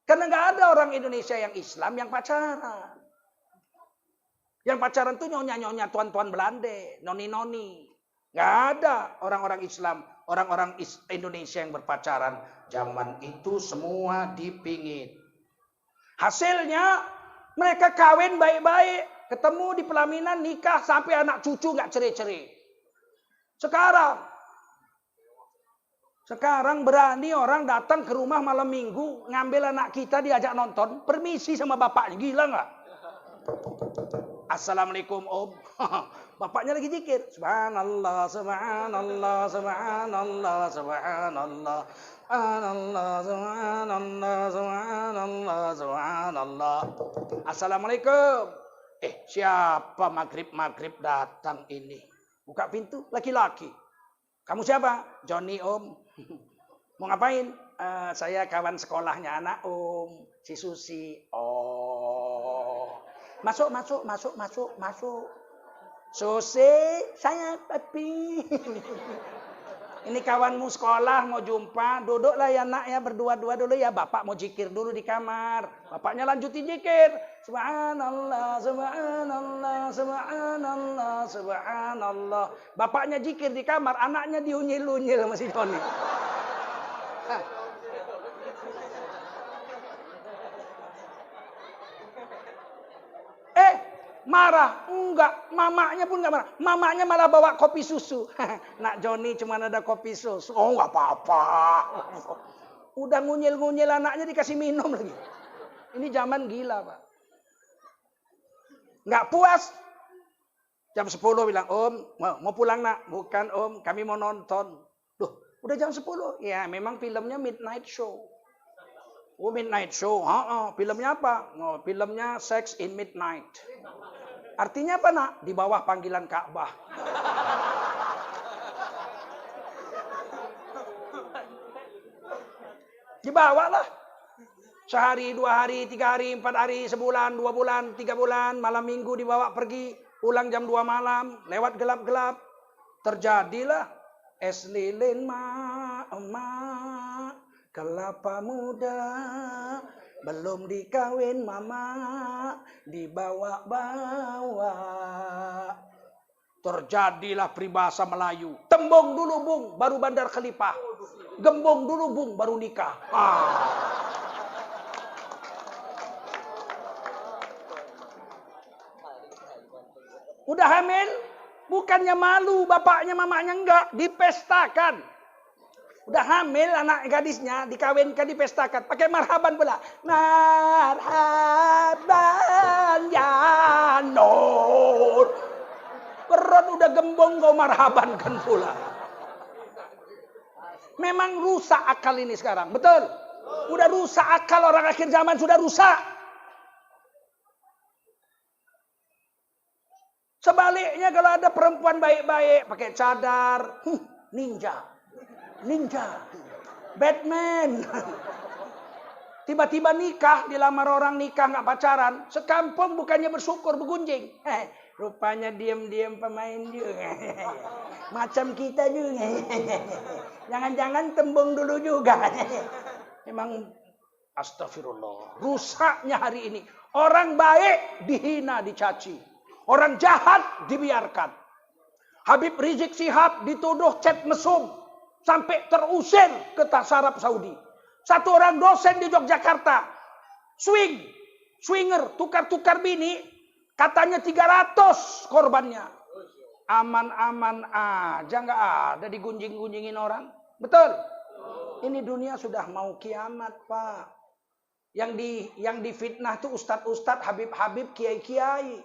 Karena nggak ada orang Indonesia yang Islam yang pacaran. Yang pacaran tuh nyonya-nyonya tuan-tuan Belanda, noni-noni. Nggak ada orang-orang Islam, orang-orang Indonesia yang berpacaran. Zaman itu semua dipingit. Hasilnya mereka kawin baik-baik, ketemu di pelaminan, nikah, sampai anak cucu nggak cerai-cerai. Sekarang berani orang datang ke rumah malam minggu, ngambil anak kita diajak nonton, permisi sama bapaknya, gila nggak? Assalamualaikum om. Bapaknya lagi zikir. Subhanallah, subhanallah, subhanallah, subhanallah. Subhanallah, subhanallah, subhanallah, subhanallah. Assalamualaikum. Siapa maghrib datang ini? Buka pintu, laki-laki. Kamu siapa? Johnny om. Mau ngapain? Saya kawan sekolahnya anak om, si Susi. Oh. Masuk. Susi, saya papi. Ini kawanmu sekolah mau jumpa, duduklah ya nak ya berdua-dua dulu ya. Bapak mau zikir dulu di kamar. Bapaknya lanjutin zikir. Subhanallah, subhanallah, subhanallah, subhanallah. Bapaknya zikir di kamar, anaknya diunyil-unyil sama si Joni. Marah? Enggak. Mamanya pun enggak marah. Mamanya malah bawa kopi susu. Nak Joni cuma ada kopi susu. Oh enggak apa-apa. Udah ngunyil-ngunyil anaknya dikasih minum lagi. Ini zaman gila Pak. Enggak puas. Jam 10 bilang, Om mau pulang nak? Bukan Om, kami mau nonton. Loh, udah jam 10? Ya memang filmnya Midnight Show. Oh Midnight Show, filmnya apa? Oh, filmnya Sex in Midnight. Artinya apa nak? Di bawah panggilan Ka'bah. Dibawalah. Sehari, 2 hari, 3 hari, 4 hari, sebulan, 2 bulan, 3 bulan, malam minggu dibawa pergi, pulang jam 2 malam, lewat gelap-gelap. Terjadilah es lilin emak, kelapa muda, belum dikawin mama, dibawa-bawa. Terjadilah peribahasa Melayu. Tembung dulu bung, baru bandar khalifah. Gembong dulu bung, baru nikah. Udah hamil, bukannya malu bapaknya mamanya enggak, dipestakan. Udah hamil anak gadisnya, dikawinkan, dipestakan. Pakai marhaban pula. Marhaban ya Nur. Perut udah gembong kau marhabankan pula. Memang rusak akal ini sekarang. Betul? Udah rusak akal orang akhir zaman, sudah rusak. Sebaliknya kalau ada perempuan baik-baik, pakai cadar. Ninja. Batman. Tiba-tiba nikah, dilamar orang nikah nggak pacaran. Sekampung bukannya bersyukur, bergunjing. Rupanya diam-diam pemain juga. Macam kita juga. Jangan-jangan tembung dulu juga. Memang astagfirullah. Rusaknya hari ini. Orang baik dihina, dicaci. Orang jahat dibiarkan. Habib Rizik Syihab dituduh chat mesum. Sampai terusir ke Arab Saudi. Satu orang dosen di Yogyakarta. Swinger, tukar-tukar bini. Katanya 300 korbannya. Aman-aman aja, nggak ada digunjing-gunjingin orang. Betul? Ini dunia sudah mau kiamat, Pak. Yang difitnah tuh ustadz-ustadz, habib-habib, kiai-kiai.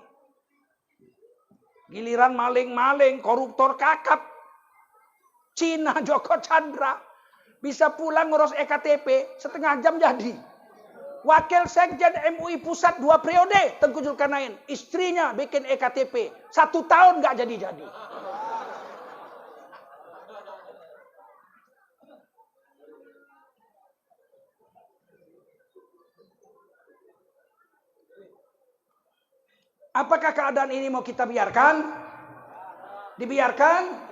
Giliran maling-maling, koruptor kakap. Cina Joko Chandra bisa pulang ngurus EKTP setengah jam jadi. Wakil Sekjen MUI Pusat 2 periode, Tengku Zulkarnain. Istrinya bikin EKTP. 1 tahun nggak jadi-jadi. Apakah keadaan ini mau kita biarkan? Dibiarkan?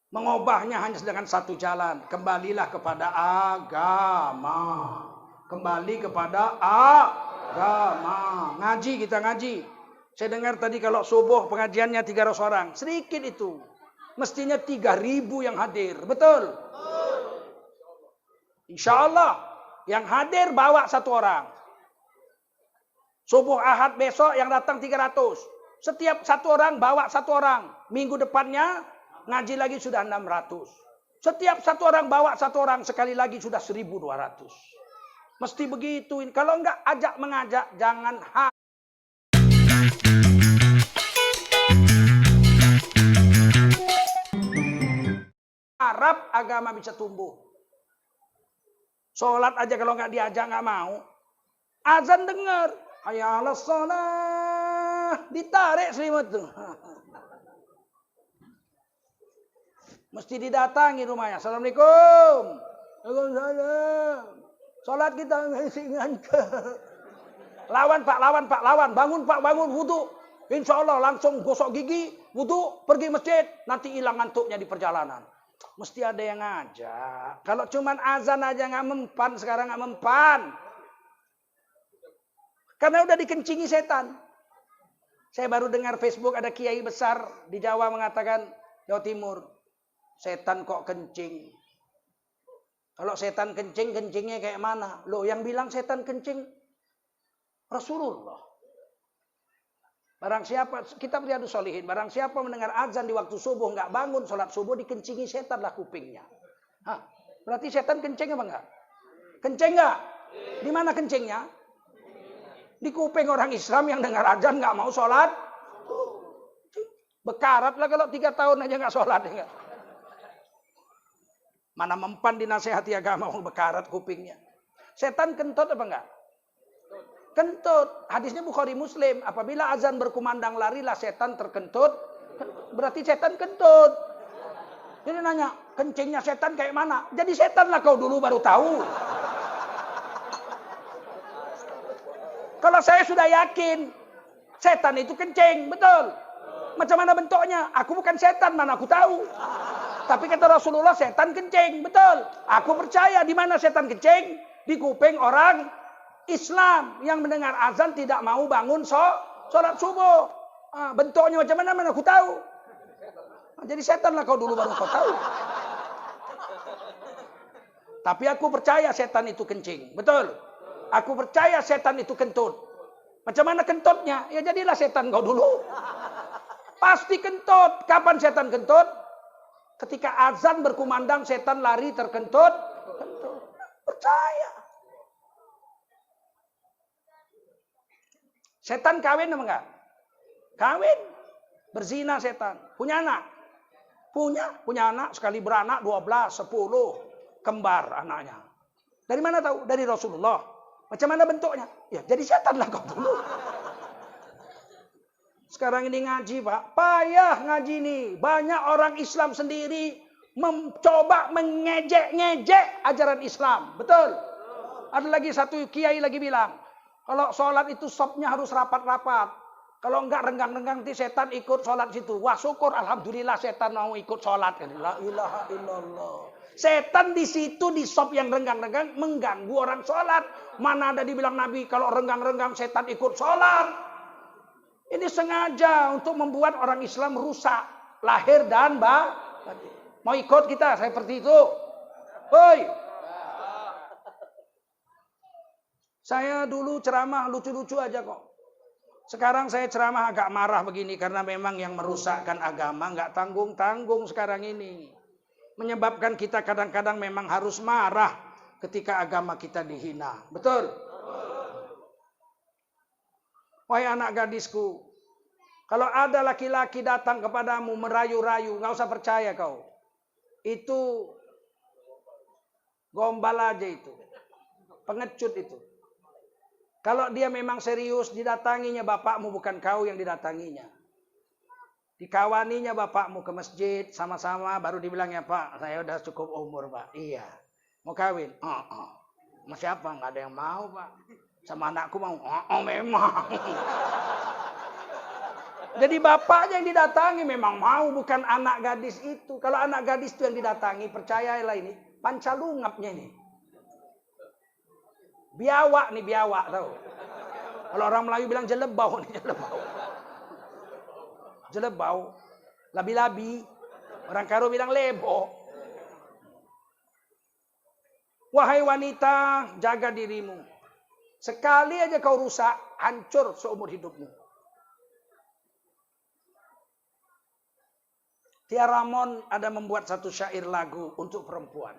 Mengubahnya hanya dengan satu jalan. Kembalilah kepada agama. Kembali kepada agama. Ngaji, kita ngaji. Saya dengar tadi kalau subuh pengajiannya 300 orang. Sedikit itu. Mestinya 3.000 yang hadir. Betul? Insya Allah. Yang hadir bawa 1 orang. Subuh Ahad besok yang datang 300. Setiap 1 orang bawa 1 orang. Minggu depannya ngaji lagi sudah 600. Setiap 1 orang bawa 1 orang. Sekali lagi sudah 1.200. Mesti begitu. Kalau enggak ajak mengajak jangan harap agama bisa tumbuh. Sholat aja kalau enggak diajak enggak mau. Azan dengar. Hayya 'alas shalah. Ditarik selimut tuh. Mesti didatangi rumahnya. Assalamualaikum. Waalaikumsalam. Salat kita ngantuk. Lawan Pak, lawan Pak, lawan. Bangun Pak, bangun wudu. Insya Allah langsung gosok gigi. wudu, pergi masjid, nanti hilang ngantuknya di perjalanan. Mesti ada yang ngajak. Kalau cuman azan aja nggak mempan, sekarang nggak mempan. Karena udah dikencingi setan. Saya baru dengar Facebook ada kiai besar di Jawa mengatakan, Jawa Timur, setan kok kencing. Kalau setan kencing, kencingnya kayak mana? Loh, yang bilang setan kencing Rasulullah. Barang siapa, kita Riyadhus Shalihin, barang siapa mendengar azan di waktu subuh, nggak bangun sholat subuh, dikencingi setan lah kupingnya. Hah, berarti setan kencing apa enggak? Kencing enggak? Di mana kencingnya? Di kuping orang Islam yang dengar azan nggak mau sholat. Bekarat lah kalau 3 tahun aja nggak sholat. Ya. Mana mempan dinasehati agama mau bekarat kupingnya. Setan kentut apa enggak? Kentut. Hadisnya Bukhari Muslim. Apabila azan berkumandang larilah setan terkentut. Berarti setan kentut. Jadi nanya, kencingnya setan kayak mana? Jadi setan lah kau dulu baru tahu. Kalau saya sudah yakin, setan itu kencing. Betul. Macam mana bentuknya? Aku bukan setan, mana aku tahu. Tapi kata Rasulullah, setan kencing. Betul. Aku percaya di mana setan kencing? Di kuping orang Islam yang mendengar azan tidak mau bangun sholat subuh. Bentuknya macam mana aku tahu. Jadi setan lah kau dulu baru kau tahu. Tapi aku percaya setan itu kencing. Betul. Aku percaya setan itu kentut. Macam mana kentutnya? Ya jadilah setan kau dulu. Pasti kentut. Kapan setan kentut? Ketika azan berkumandang setan lari terkentut. Kentut. Percaya. Setan kawin apa enggak? Kawin. Berzina setan. Punya anak? Punya anak. Sekali beranak 12, 10. Kembar anaknya. Dari mana tahu? Dari Rasulullah. Macam mana bentuknya? Ya jadi setan lah kau dulu. Sekarang ini ngaji Pak. Payah ngaji ini. Banyak orang Islam sendiri mencoba mengejek-ngejek ajaran Islam. Betul? Ada lagi satu kiai lagi bilang. Kalau sholat itu sopnya harus rapat-rapat. Kalau enggak renggang-renggang nanti setan ikut sholat situ. Wah syukur alhamdulillah setan mau ikut sholat. La ilaha illallah. Setan di situ di sop yang renggang-renggang mengganggu orang sholat. Mana ada dibilang Nabi kalau renggang-renggang setan ikut sholat. Ini sengaja untuk membuat orang Islam rusak. Lahir dan batin. Mau ikut kita seperti itu? Hoi. Saya dulu ceramah lucu-lucu aja kok. Sekarang saya ceramah agak marah begini karena memang yang merusakkan agama nggak tanggung-tanggung sekarang ini. Menyebabkan kita kadang-kadang memang harus marah ketika agama kita dihina. Betul? Wahai anak gadisku, kalau ada laki-laki datang kepadamu merayu-rayu, nggak usah percaya kau. Itu gombal aja itu. Pengecut itu. Kalau dia memang serius, didatanginya bapakmu, bukan kau yang didatanginya. Dikawaninya bapakmu ke masjid, sama-sama, baru dibilangnya, Pak, saya udah cukup umur, Pak. Iya. Mau kawin? Sama siapa? Nggak ada yang mau, Pak. Sama anakku mau? Memang. Jadi bapaknya yang didatangi memang mau, bukan anak gadis itu. Kalau anak gadis itu yang didatangi, percayalah ini, pancalungapnya ini. Biawak nih, biawak tahu. Kalau orang Melayu bilang jelebau nih, jelebau. Jelebau, labi-labi. Orang Karo bilang lebo. Wahai wanita, jaga dirimu. Sekali aja kau rusak, hancur seumur hidupmu. Tia Ramon ada membuat satu syair lagu untuk perempuan.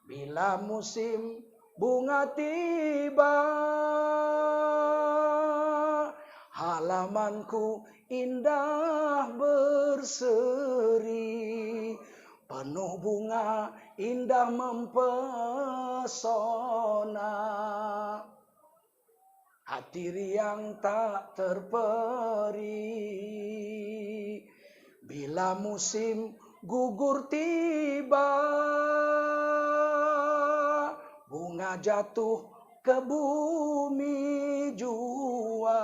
Bila musim bunga tiba, halamanku indah berseri, penuh bunga indah mempesona, hati riang tak terperi. Bila musim gugur tiba, bunga jatuh ke bumi jua,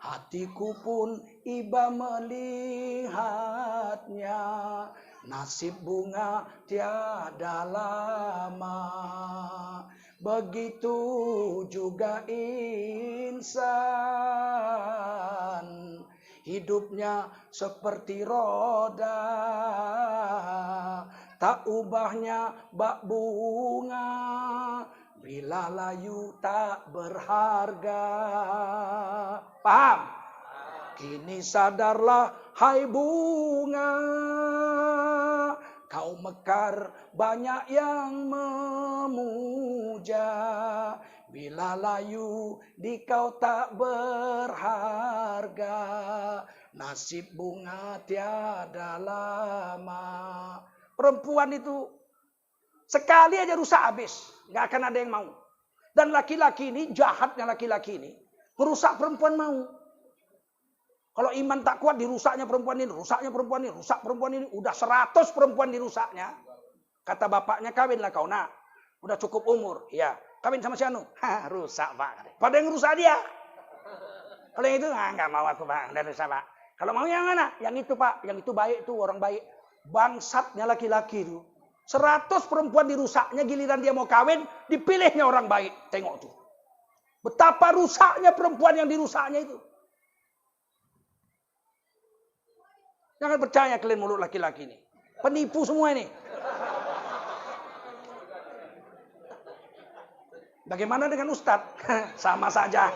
hati hatiku pun iba melihatnya. Nasib bunga tiada lama, begitu juga insan. Hidupnya seperti roda, tak ubahnya bak bunga, bila layu tak berharga. Paham? Kini sadarlah hai bunga, kau mekar banyak yang memuja, bila layu di kau tak berharga, nasib bunga tiada lama. Perempuan itu sekali aja rusak habis, nggak akan ada yang mau. Dan laki-laki ini, jahatnya laki-laki ini, merusak perempuan mau. Kalau iman tak kuat, dirusaknya perempuan ini, rusaknya perempuan ini, rusak perempuan ini. Udah 100 perempuan dirusaknya. Kata bapaknya, kawinlah kau nak. Udah cukup umur. Ya, kawin sama si Anu. Hah, rusak pak. Pada yang rusak dia. Kalau yang itu, nggak mau aku pak. Udah rusak pak. Kalau mau yang mana? Yang itu pak. Yang itu baik tuh, orang baik. Bangsatnya laki-laki itu. 100 perempuan dirusaknya, giliran dia mau kawin, dipilihnya orang baik. Tengok tuh. Betapa rusaknya perempuan yang dirusaknya itu. Jangan percaya kalian mulut laki-laki ini. Penipu semua ini. Bagaimana dengan Ustadz? Sama saja.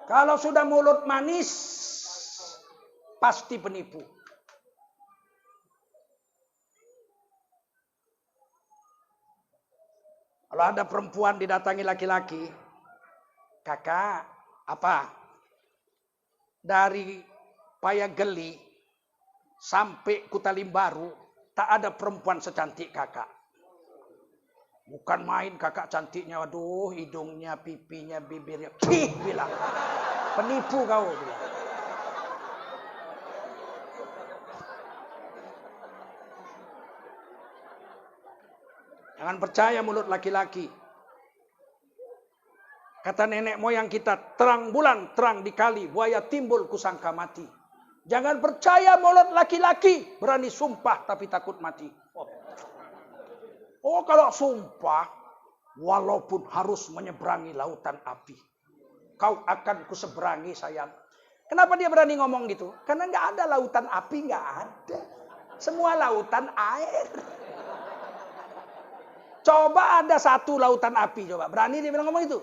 Kalau sudah mulut manis, pasti penipu. Kalau ada perempuan didatangi laki-laki, kakak, apa? Dari Payageli sampai Kutalimbaru, tak ada perempuan secantik kakak. Bukan main kakak cantiknya, waduh, hidungnya, pipinya, bibirnya. Cih, bilang. Penipu kau, bilang. Jangan percaya mulut laki-laki. Kata nenek moyang kita, terang bulan, terang dikali, buaya timbul kusangka mati. Jangan percaya mulut laki-laki, berani sumpah tapi takut mati. Oh kalau sumpah, walaupun harus menyeberangi lautan api, kau akan kuseberangi sayang. Kenapa dia berani ngomong gitu? Karena nggak ada lautan api, nggak ada. Semua lautan air. Coba ada satu lautan api, coba. Berani dia bilang ngomong itu?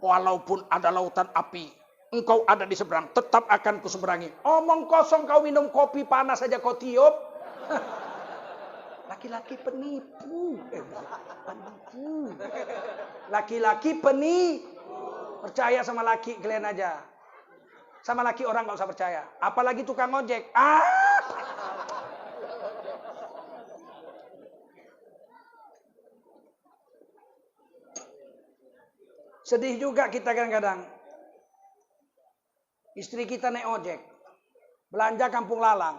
Walaupun ada lautan api, engkau ada di seberang, tetap akan kuseberangi. Omong kosong, kau minum kopi panas saja kau tiup. Laki-laki penipu. Penipu. Laki-laki penipu. Percaya sama laki kalian aja. Sama laki orang gak usah percaya. Apalagi tukang ojek. Sedih juga kita kadang-kadang. Istri kita naik ojek. Belanja kampung lalang.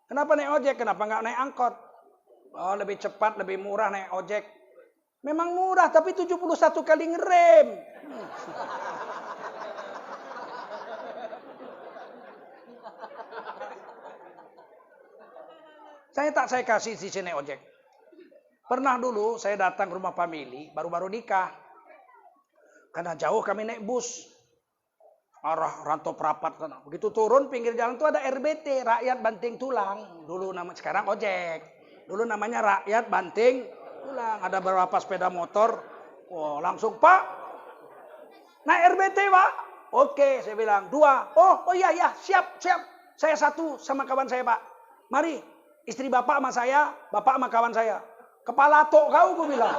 Kenapa naik ojek? Kenapa nggak naik angkot? Oh, lebih cepat, lebih murah naik ojek. Memang murah, tapi 71 kali ngerem. Saya kasih di sini ojek. Pernah dulu saya datang ke rumah family, baru-baru nikah. Karena jauh kami naik bus. Arah Rantau Prapat sana. Begitu turun pinggir jalan itu ada RBT, rakyat banting tulang. Dulu nama, sekarang ojek. Dulu namanya rakyat banting tulang. Ada beberapa sepeda motor. Oh, langsung Pak, naik RBT Pak. Oke, saya bilang 2. Oh iya siap. Saya 1 sama kawan saya Pak. Mari, istri bapak sama saya, bapak sama kawan saya. Kepala tok kau, gue bilang.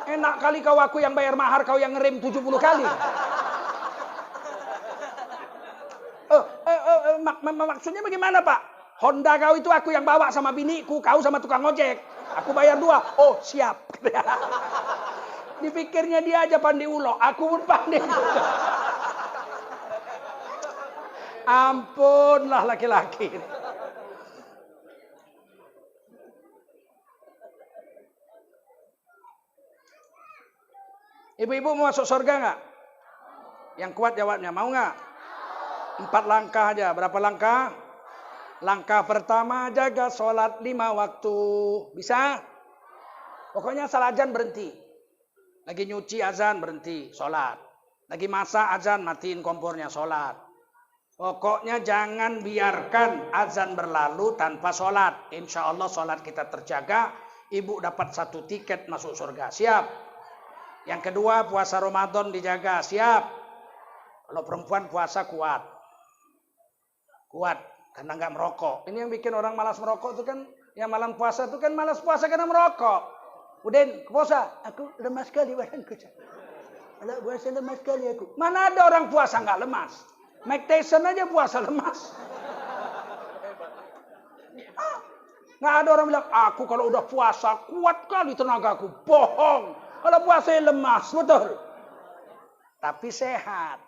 Enak kali kau, aku yang bayar mahar, kau yang ngerem 70 kali. Maksudnya bagaimana Pak? Honda kau itu aku yang bawa sama biniku, kau sama tukang ojek. Aku bayar 2. Oh siap. Dipikirnya dia aja pandai ulo, aku pun pandai. Ampunlah laki-laki. Ibu-ibu mau masuk surga nggak? Yang kuat jawabnya, mau nggak? 4 langkah aja. Berapa langkah? Langkah pertama, jaga sholat 5 waktu. Bisa? Pokoknya asal azan berhenti. Lagi nyuci azan berhenti, sholat. Lagi masak azan, matiin kompornya, sholat. Pokoknya jangan biarkan azan berlalu tanpa sholat. Insya Allah sholat kita terjaga. Ibu dapat 1 tiket masuk surga. Siap? Yang kedua, puasa Ramadan dijaga. Siap? Kalau perempuan puasa kuat. Kuat, karena nggak merokok. Ini yang bikin orang malas merokok itu kan, yang malam puasa itu kan malas puasa karena merokok. Udin, puasa? Aku lemas sekali badanku. Kalau puasa lemas sekali aku. Mana ada orang puasa nggak lemas? Mike Tyson aja puasa lemas. Nggak ada orang bilang, aku kalau udah puasa kuat kali tenagaku. Bohong. Kalau puasa lemas, betul. Tapi sehat.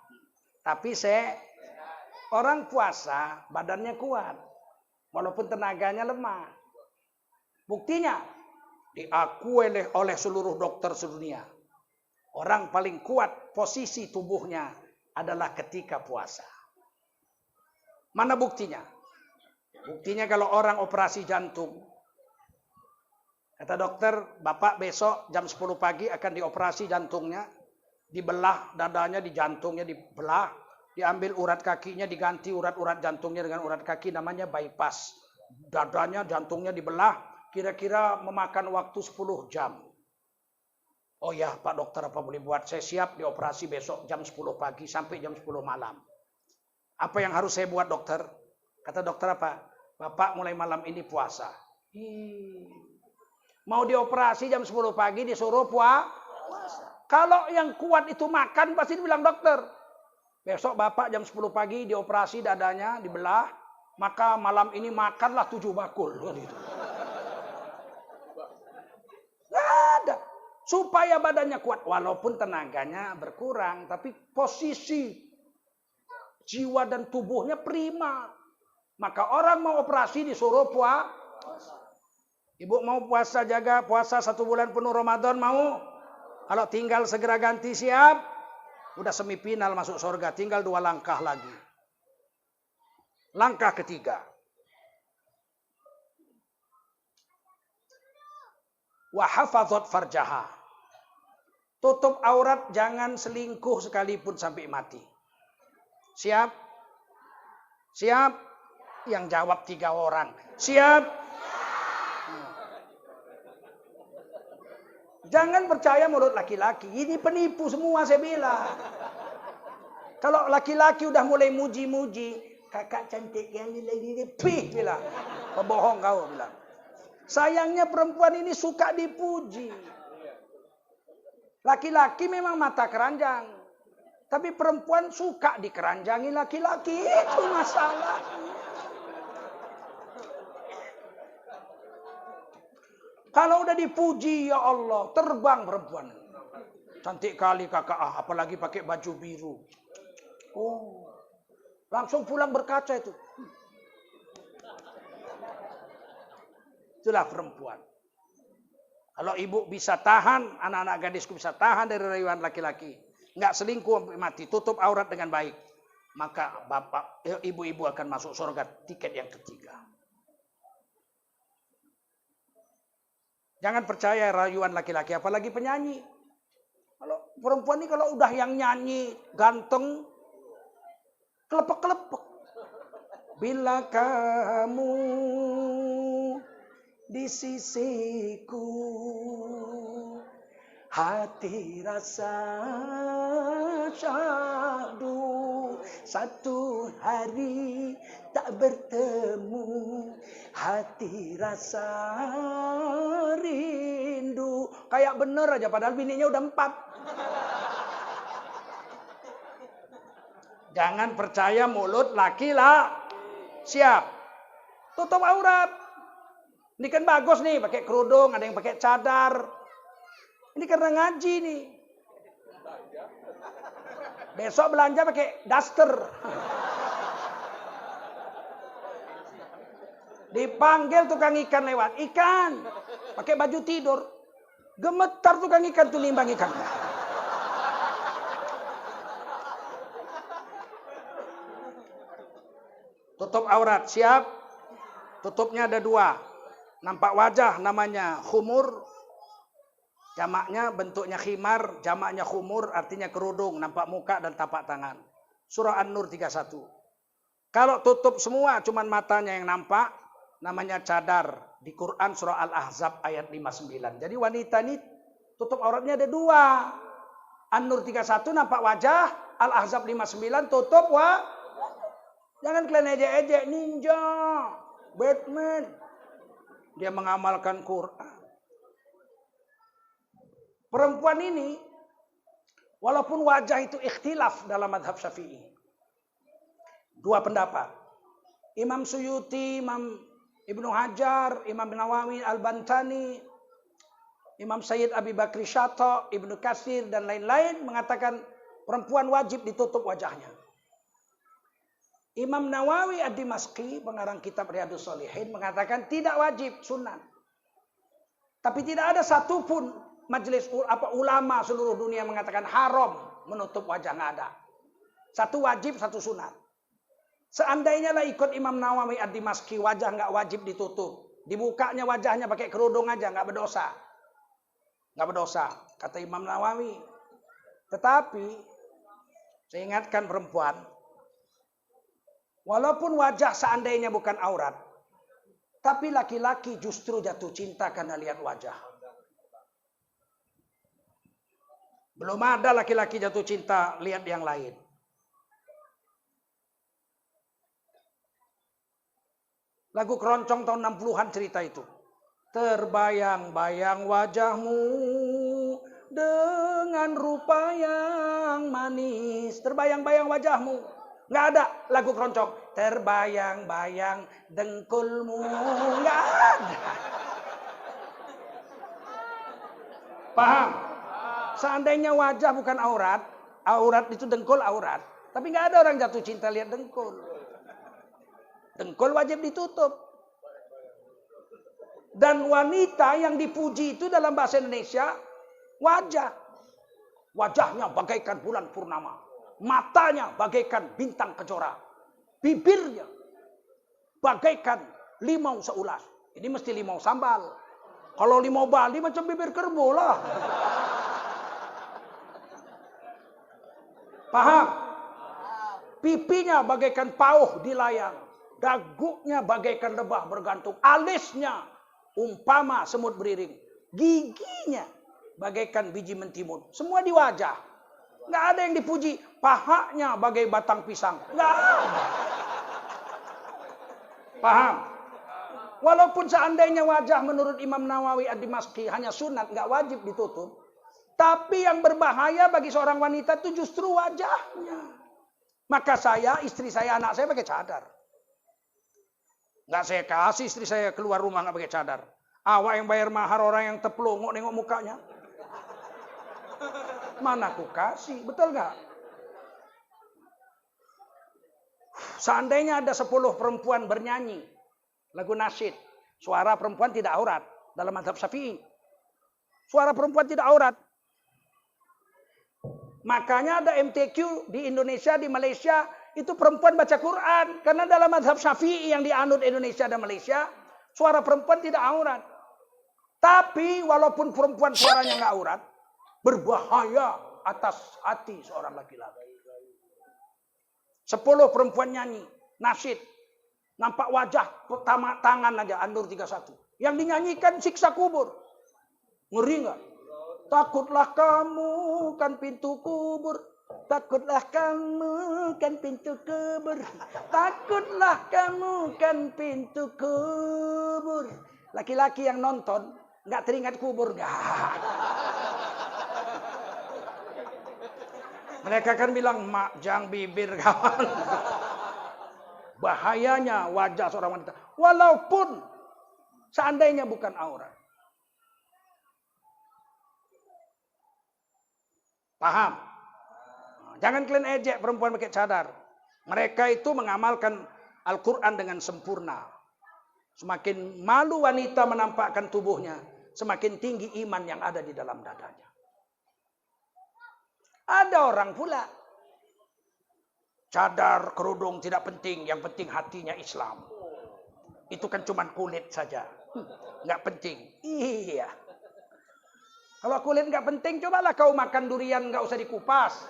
Orang puasa badannya kuat. Walaupun tenaganya lemah. Buktinya, diakui oleh seluruh dokter sedunia. Orang paling kuat posisi tubuhnya adalah ketika puasa. Mana buktinya? Buktinya kalau orang operasi jantung. Kata dokter, Bapak besok jam 10 pagi akan dioperasi jantungnya. Dibelah dadanya, di jantungnya dibelah. Diambil urat kakinya, diganti urat-urat jantungnya dengan urat kaki, namanya bypass. Dadanya, jantungnya dibelah. Kira-kira memakan waktu 10 jam. Oh ya Pak dokter, apa boleh buat? Saya siap dioperasi besok jam 10 pagi sampai jam 10 malam. Apa yang harus saya buat dokter? Kata dokter apa? Bapak mulai malam ini puasa. Mau dioperasi jam 10 pagi disuruh puasa. Kalau yang kuat itu makan pasti dibilang dokter. Besok Bapak jam 10 pagi dioperasi dadanya, dibelah. Maka malam ini makanlah 7 bakul. Gitu. Ada. Supaya badannya kuat. Walaupun tenaganya berkurang. Tapi posisi jiwa dan tubuhnya prima. Maka orang mau operasi disuruh puasa. Ibu mau puasa, jaga puasa 1 bulan penuh Ramadan mau? Kalau tinggal segera ganti, siap? Udah semifinal masuk surga. Tinggal 2 langkah lagi. Langkah ketiga. Wa hafadzat farjaha. Tutup aurat, jangan selingkuh sekalipun sampai mati. Siap? Siap? Yang jawab 3 orang. Siap? Jangan percaya mulut laki-laki. Ini penipu semua saya bilang. Kalau laki-laki udah mulai muji-muji. Kakak cantik yang ini. Pih bilang. Pembohong kau bilang. Sayangnya perempuan ini suka dipuji. Laki-laki memang mata keranjang. Tapi perempuan suka dikeranjangi laki-laki. Itu masalahnya. Kalau udah dipuji, ya Allah, terbang perempuan. Cantik kali kakak, apalagi pakai baju biru. Oh, langsung pulang berkaca itu. Itulah perempuan. Kalau ibu bisa tahan, anak-anak gadisku bisa tahan dari rayuan laki-laki. Nggak selingkuh sampai mati, tutup aurat dengan baik. Maka ibu-ibu akan masuk surga, tiket yang ketiga. Jangan percaya rayuan laki-laki, apalagi penyanyi. Kalau perempuan ini kalau udah yang nyanyi ganteng, kelepek-kelepek. Bila kamu di sisiku, hati rasa syahdu. Satu hari tak bertemu, hati rasa rindu. Kayak bener aja padahal bininya udah 4. Jangan percaya mulut laki lah. Siap. Tutup aurat. Ini kan bagus nih pakai kerudung, ada yang pakai cadar. Ini karena ngaji nih. Besok belanja pakai daster. Dipanggil tukang ikan lewat. Ikan. Pakai baju tidur. Gemetar tukang ikan tuh nimbang ikan. Tutup aurat, siap? Tutupnya ada 2. Nampak wajah namanya khumur. Jamaknya bentuknya khimar, jamaknya khumur artinya kerudung, nampak muka dan tapak tangan. Surah An-Nur 31. Kalau tutup semua cuman matanya yang nampak, namanya cadar. Di Quran surah Al-Ahzab ayat 59. Jadi wanita ini tutup auratnya ada 2. An-Nur 31 nampak wajah, Al-Ahzab 59 tutup Jangan kalian ejek-ejek ninja, Batman. Dia mengamalkan Quran. Perempuan ini, walaupun wajah itu ikhtilaf dalam madhab Syafi'i. 2 pendapat. Imam Suyuti, Imam Ibnu Hajar, Imam Nawawi Al-Bantani, Imam Sayyid Abi Bakri Syato, Ibnu Katsir, dan lain-lain mengatakan perempuan wajib ditutup wajahnya. Imam Nawawi Ad-Dimashqi, pengarang kitab Riyadhus Shalihin, mengatakan tidak wajib, sunat. Tapi tidak ada satupun majelis ulama seluruh dunia mengatakan haram menutup wajah, nggak ada. Satu wajib, satu sunat. Seandainya lah ikut Imam Nawawi Ad-Dimashqi, wajah nggak wajib ditutup. Dibukanya wajahnya pakai kerudung aja, nggak berdosa. Nggak berdosa, kata Imam Nawawi. Tetapi, saya ingatkan perempuan, walaupun wajah seandainya bukan aurat, tapi laki-laki justru jatuh cinta karena lihat wajah. Belum ada laki-laki jatuh cinta lihat yang lain. Lagu keroncong tahun 60-an cerita itu. Terbayang-bayang wajahmu dengan rupa yang manis. Terbayang-bayang wajahmu. Nggak ada lagu keroncong. Terbayang-bayang dengkulmu. Nggak ada. Paham? Seandainya wajah bukan aurat, aurat itu dengkul aurat. Tapi nggak ada orang jatuh cinta lihat dengkul. Dengkul wajib ditutup. Dan wanita yang dipuji itu dalam bahasa Indonesia, wajah. Wajahnya bagaikan bulan purnama. Matanya bagaikan bintang kejora. Bibirnya bagaikan limau seulas. Ini mesti limau sambal. Kalau limau Bali macam bibir kerbau lah. Paham? Pipinya bagaikan pauh di layang. Dagunya bagaikan lebah bergantung. Alisnya umpama semut beriring. Giginya bagaikan biji mentimun. Semua di wajah. Nggak ada yang dipuji. Pahanya bagai batang pisang. Nggak ada. Paham? Walaupun seandainya wajah menurut Imam Nawawi Ad-Dimashqi hanya sunat, nggak wajib ditutup. Tapi yang berbahaya bagi seorang wanita itu justru wajahnya. Maka saya, istri saya, anak saya pakai cadar. Nggak saya kasih istri saya keluar rumah nggak pakai cadar. Awak yang bayar mahar orang yang teplongok nengok mukanya. Mana aku kasih, betul nggak? Seandainya ada 10 perempuan bernyanyi lagu nasyid, suara perempuan tidak aurat dalam mazhab Syafi'i. Suara perempuan tidak aurat. Makanya ada MTQ di Indonesia, di Malaysia, itu perempuan baca Quran. Karena dalam mazhab Syafi'i yang dianut Indonesia dan Malaysia, suara perempuan tidak aurat. Tapi walaupun perempuan suaranya nggak aurat, berbahaya atas hati seorang laki-laki. 10 perempuan nyanyi, nasyid, nampak wajah, pertama tangan aja, An-Nur 31. Yang dinyanyikan siksa kubur. Ngeri nggak? Takutlah kamu kan pintu kubur. Takutlah kamu kan pintu kubur. Takutlah kamu kan pintu kubur. Laki-laki yang nonton nggak teringat kubur nggak. Mereka kan bilang mak jang bibir kawan. Bahayanya wajah seorang wanita. Walaupun seandainya bukan aurat. Paham? Jangan kalian ejek perempuan pakai cadar. Mereka itu mengamalkan Al-Quran dengan sempurna. Semakin malu wanita menampakkan tubuhnya, semakin tinggi iman yang ada di dalam dadanya. Ada orang pula cadar, kerudung tidak penting, yang penting hatinya Islam. Itu kan cuma kulit saja, nggak penting. Iya. Kalau kulit nggak penting, cobalah kau makan durian nggak usah dikupas.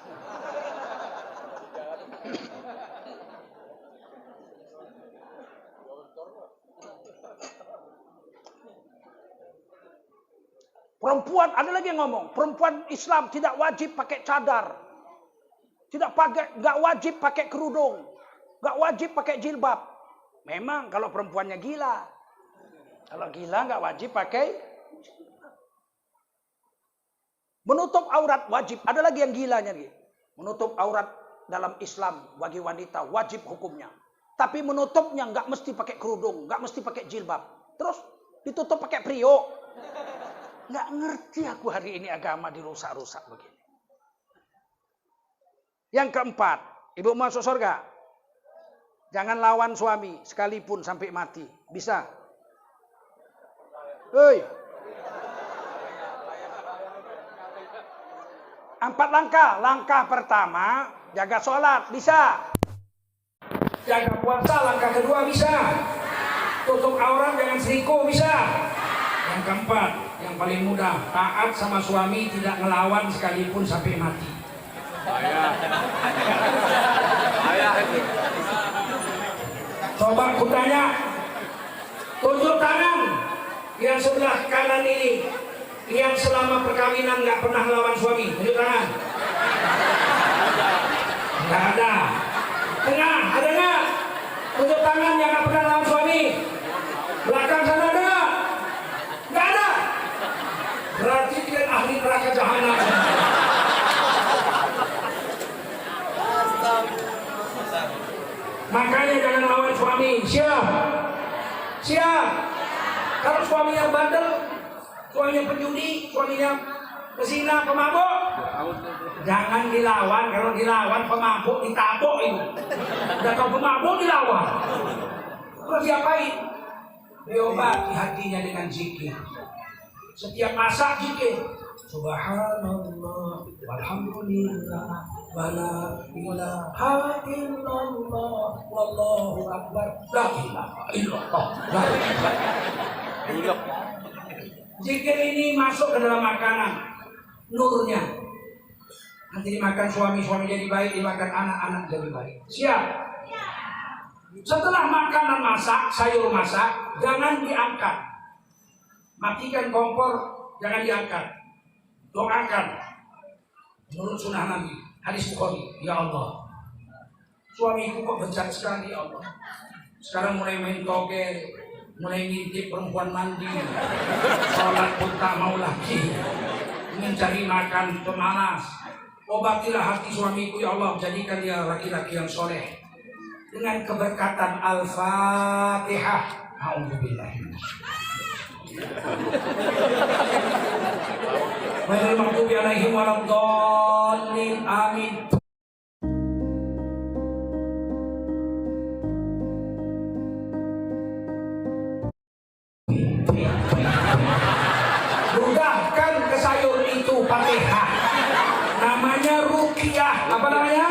Perempuan, ada lagi yang ngomong, perempuan Islam tidak wajib pakai cadar. Nggak wajib pakai kerudung. Nggak wajib pakai jilbab. Memang kalau perempuannya gila. Kalau gila nggak wajib pakai. Menutup aurat wajib. Ada lagi yang gilanya. Menutup aurat dalam Islam bagi wanita wajib hukumnya. Tapi menutupnya nggak mesti pakai kerudung. Nggak mesti pakai jilbab. Terus ditutup pakai priok. Nggak ngerti aku hari ini agama dirusak-rusak begini. Yang keempat, ibu masuk surga. Jangan lawan suami sekalipun sampai mati. Bisa? Hei. 4 langkah. Langkah pertama, jaga sholat. Bisa? Jaga puasa. Langkah kedua bisa? Tutup aurat, jangan selingkuh. Bisa? Yang keempat, yang paling mudah, taat sama suami, tidak ngelawan sekalipun sampai mati. Coba aku tanya, tunjuk tangan yang sebelah kanan ini, yang selama perkawinan nggak pernah melawan suami. Tunjuk tangan. Nggak ada. Tengah, ada nggak? Tunjuk tangan yang nggak pernah melawan suami. Belakang sana ada nggak? Nggak ada. Berarti dia ahli neraka jahanam. Makanya jangan lawan suami. Siap? Siap? Kalau suaminya bandel, suaminya penjudi, suaminya pesina, pemabuk, jangan dilawan. Kalau dilawan pemabuk ditabok itu. Dan kalau pemabuk dilawan, terus diapain? Diobati hatinya dengan zikir. Setiap masak zikir. Subhanallah, walhamdulillah, wala ilaha illallah, wallahu akbar, la ilaha illallah, la ilaha illallah. Zikir ini masuk ke dalam makanan, nurnya. Nanti dimakan suami jadi baik, dimakan anak jadi baik. Siap? Setelah makanan masak, sayur masak, jangan diangkat. Matikan kompor, jangan diangkat. Doakan menurut sunnah Nabi, hadis Bukhari. Ya Allah, suamiku kok bejat sekali ya Allah. Sekarang mulai main togel, mulai ngintip perempuan mandi, sholat pun tak mau lagi, mencari makan pemalas. Obatilah hati suamiku ya Allah, jadikan dia laki-laki yang soleh dengan keberkatan Al-Fatihah. A'udzubillah. Ghairil maghdubi 'alaihim waladdallin. Amin. Ludahkan ke sayur itu Fatihah. Namanya ruqyah. Apa namanya?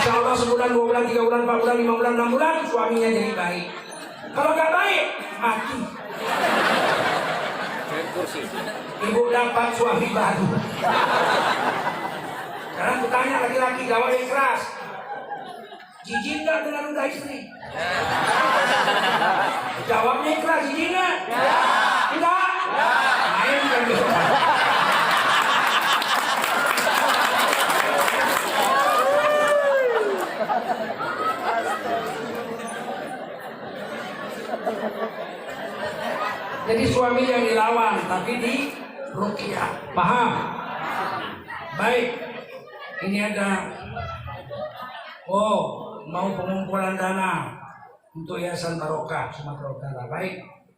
Insya Allah sebulan, 2 bulan, 3 bulan, 4 bulan, 5 bulan, 6 bulan suaminya jadi baik. Kalau nggak baik, mati. Ibu dapat suami baru. Sekarang kutanya laki-laki gawat yang keras, jijik nggak dengan ludah istri? Jawabnya keras, jijik nggak? Enggak. Main kan gitu. Jadi suami yang dilawan, tapi di ruqyah. Paham? Baik. Ini ada, mau pengumpulan dana untuk Yayasan Barokah Sumatera Utara. Baik.